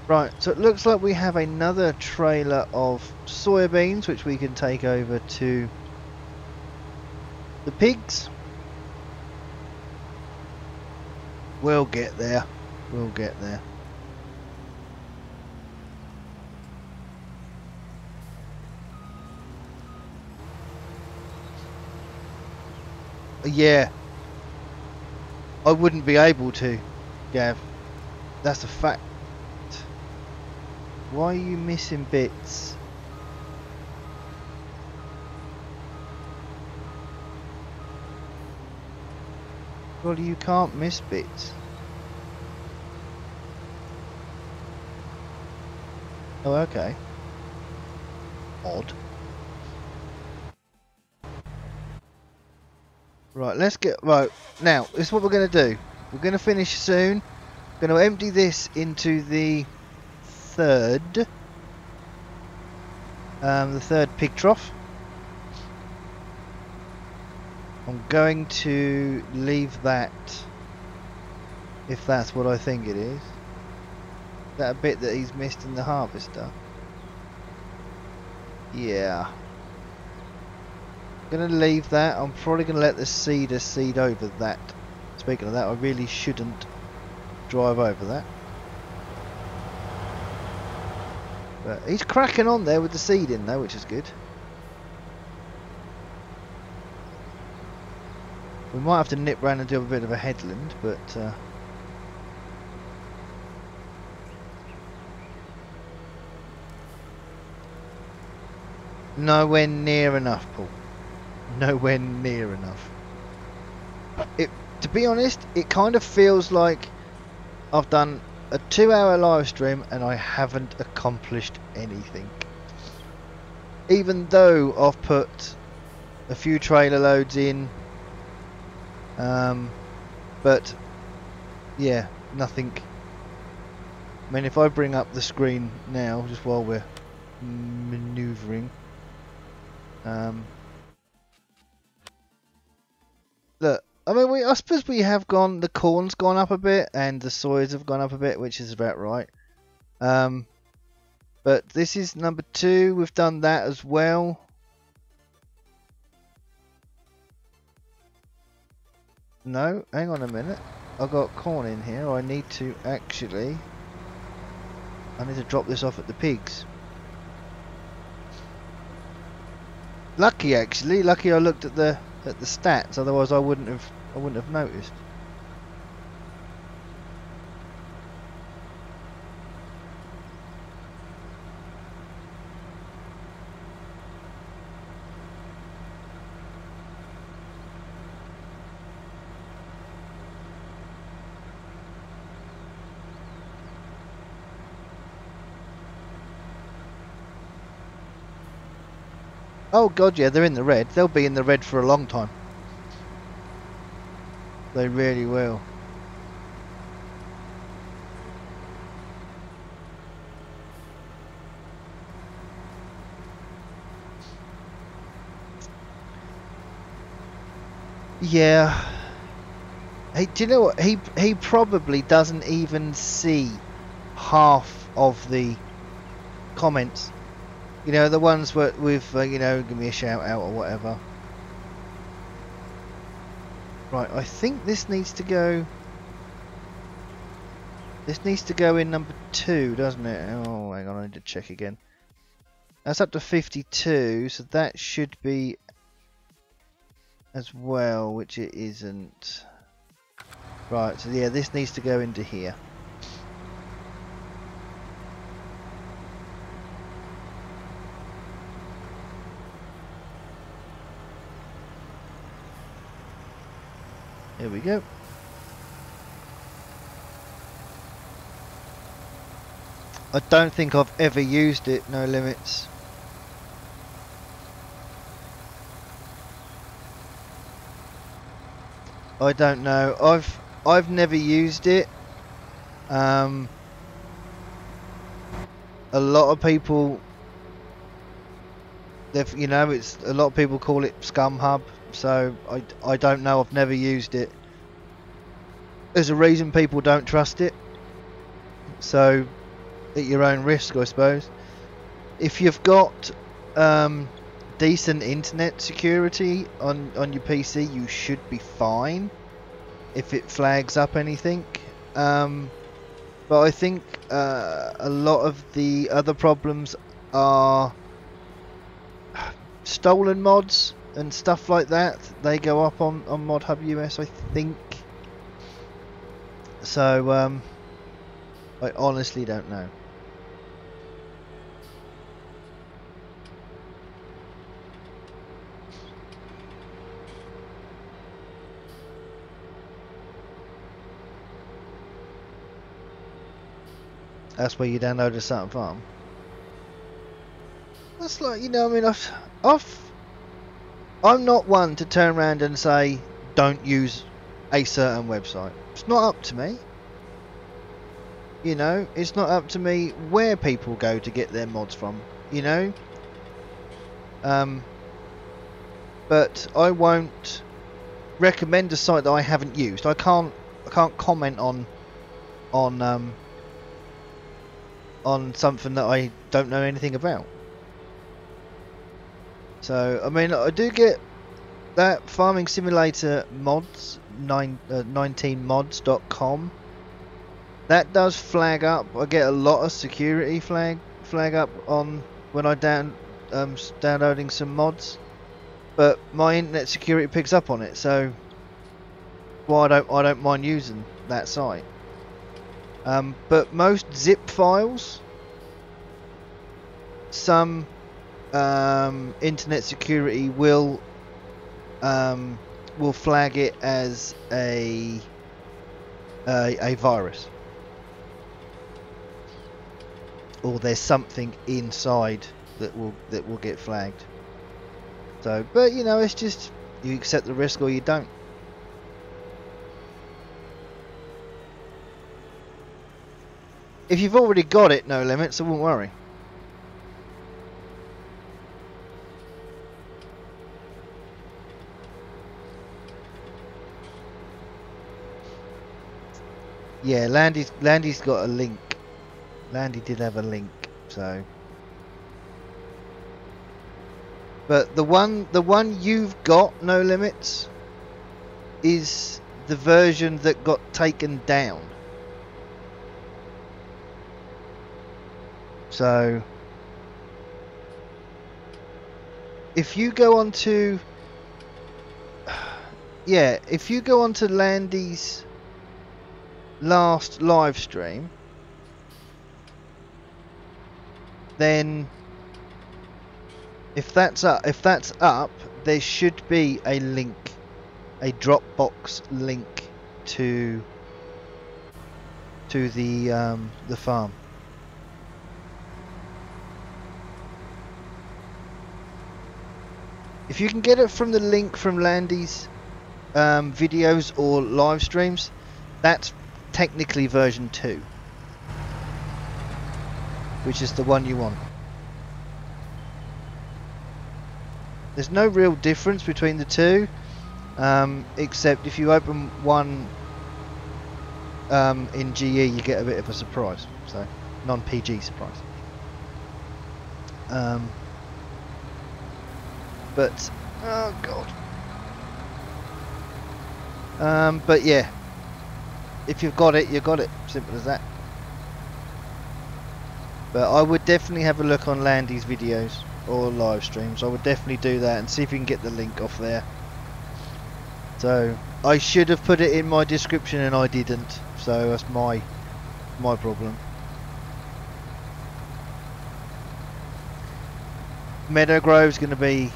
Right, so it looks like we have another trailer of soybeans which we can take over to the pigs. We'll get there. We'll get there. Yeah. I wouldn't be able to, Gav. That's a fact. Why are you missing bits? Well, you can't miss bits. Oh, okay. Odd. Right, let's get... Right, now, this is what we're going to do. We're going to finish soon. We're going to empty this into the third pig trough. I'm going to leave that, if that's what I think it is. That a bit that he's missed in the harvester. Yeah. I'm going to leave that. I'm probably going to let the seeder seed over that. Speaking of that, I really shouldn't drive over that. But he's cracking on there with the seeding though, which is good. We might have to nip round and do a bit of a headland, but nowhere near enough, Paul. Nowhere near enough. To be honest, it kind of feels like I've done a 2-hour live stream and I haven't accomplished anything. Even though I've put a few trailer loads in, but yeah, nothing. I mean, if I bring up the screen now, just while we're manoeuvring, look, I mean, I suppose we have gone, the corn's gone up a bit and the soys have gone up a bit, which is about right. But this is number 2, we've done that as well. No, hang on a minute. I've got corn in here. I need to actually... I need to drop this off at the pigs. Lucky actually, lucky I looked at the stats, otherwise I wouldn't have noticed. Oh god, yeah, they're in the red. They'll be in the red for a long time. They really will. Yeah. Hey, do you know what? He probably doesn't even see half of the comments. You know, the ones with, you know, give me a shout out or whatever. Right, I think this needs to go... This needs to go in number 2, doesn't it? Oh, hang on, I need to check again. That's up to 52, so that should be as well, which it isn't. Right, so yeah, this needs to go into here. Here we go. I don't think I've ever used it, no limits. I don't know. I've never used it. A lot of people, you know, it's a lot of people call it Scum Hub. So I don't know. I've never used it. There's a reason people don't trust it. So at your own risk, I suppose. If you've got decent internet security on your PC, you should be fine if it flags up anything. But I think a lot of the other problems are stolen mods and stuff like that. They go up on Mod Hub US, I think. So I honestly don't know. That's where you download a SUTTON Farm. That's like, you know, I mean, I'm not one to turn around and say don't use a certain website. It's not up to me. You know, it's not up to me where people go to get their mods from. You know, but I won't recommend a site that I haven't used. I can't comment on something that I don't know anything about. So I mean, I do get that farming simulator mods 19mods.com. That does flag up. I get a lot of security flags flag up on when I downloading some mods, but my internet security picks up on it, so I don't mind using that site. But most zip files, some internet security will flag it as a virus, or there's something inside that will get flagged. So, but you know, it's just you accept the risk or you don't. If you've already got it, no limits, I won't worry. Yeah, Landy's got a link. Landy did have a link, so. But the one you've got, no limits, is the version that got taken down. So if you go onto Landy's last live stream, then if that's up, there should be a link, a Dropbox link to the farm. If you can get it from the link from Landy's videos or live streams, that's technically version 2, which is the one you want. There's no real difference between the two, except if you open one in GE, you get a bit of a surprise, so non-PG surprise. But oh god. But yeah, if you've got it, you got it. Simple as that. But I would definitely have a look on Landy's videos or live streams. I would definitely do that and see if you can get the link off there. So I should have put it in my description and I didn't. So that's my problem. Meadow Grove's going to be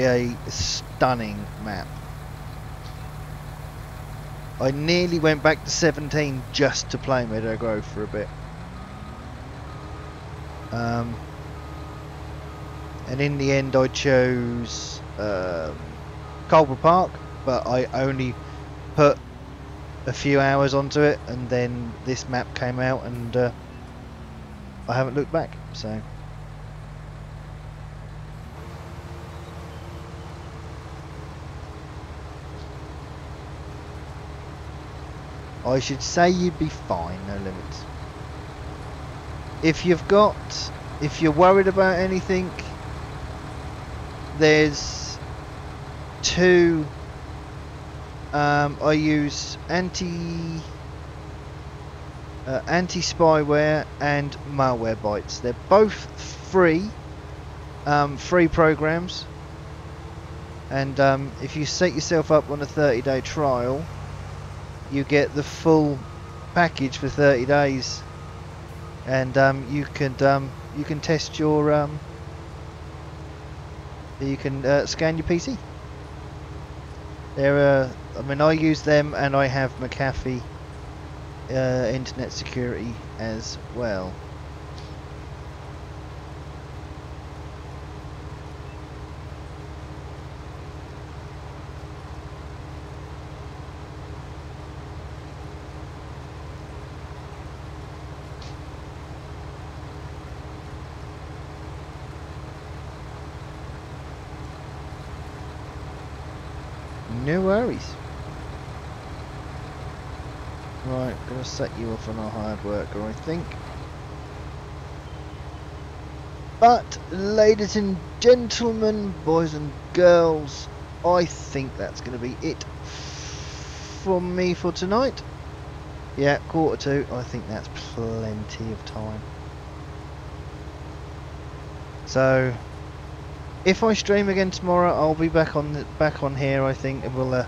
a stunning map. I nearly went back to 17 just to play Meadow Grove for a bit. And in the end I chose Culver Park, but I only put a few hours onto it, and then this map came out and I haven't looked back, so. I should say you'd be fine, no limits. If you're worried about anything, there's two, I use anti-spyware and Malwarebytes. They're both free programs, and if you set yourself up on a 30-day trial, you get the full package for 30 days, and you can test your you can scan your PC. I mean, I use them, and I have McAfee internet security as well. No worries. Right, gonna set you off on a hard worker, I think. But, ladies and gentlemen, boys and girls, I think that's gonna be it from me for tonight. Yeah, 1:45. I think that's plenty of time. So if I stream again tomorrow, I'll be back on here, I think, and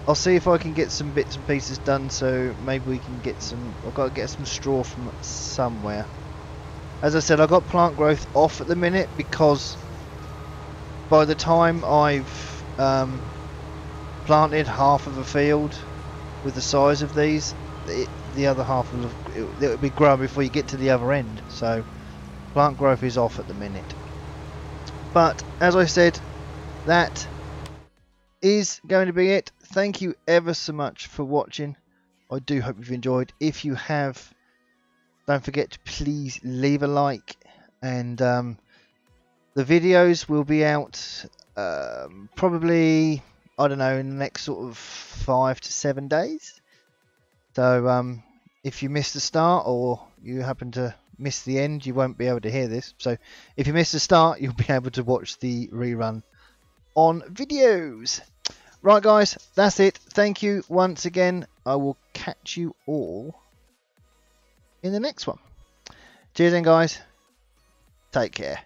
I'll see if I can get some bits and pieces done. So maybe we can get some. I've got to get some straw from somewhere. As I said, I got plant growth off at the minute because by the time I've planted half of a field with the size of these, the other half it'll be grown before you get to the other end. So plant growth is off at the minute. But as I said, that is going to be it. Thank you ever so much for watching. I do hope you've enjoyed. If you have, don't forget to please leave a like, and the videos will be out probably, I don't know, in the next sort of 5 to 7 days. So if you missed the start or you happen to miss the end, you won't be able to hear this. So if you miss the start, you'll be able to watch the rerun on videos. Right guys, that's it. Thank you once again. I will catch you all in the next one. Cheers then guys. Take care.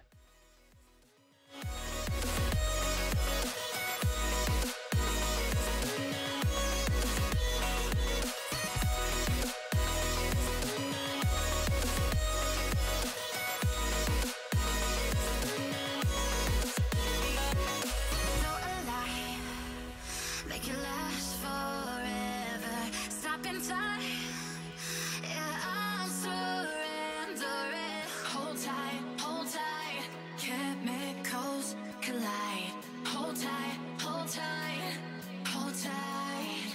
Make it last forever. Stop in time. Yeah, I'm surrendering. Hold tight, hold tight. Chemicals collide. Hold tight, hold tight, hold tight.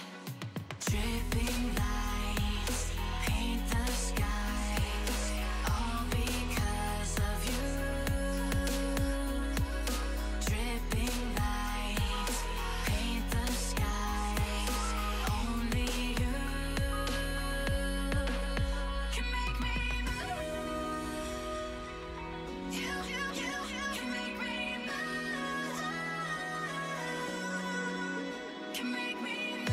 Dripping lights paint the skies, all because of you. Dripping lights paint the skies, only you can make me move. You can make me move. Can make me move.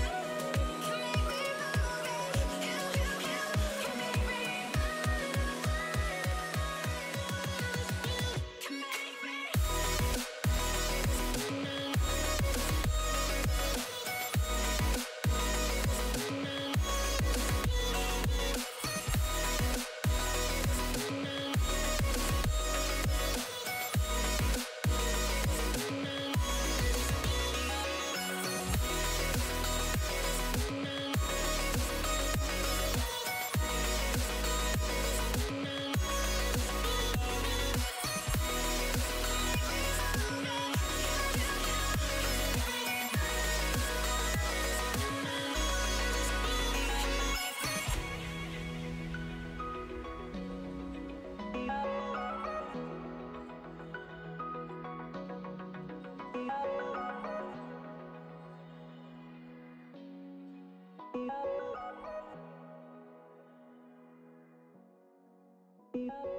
You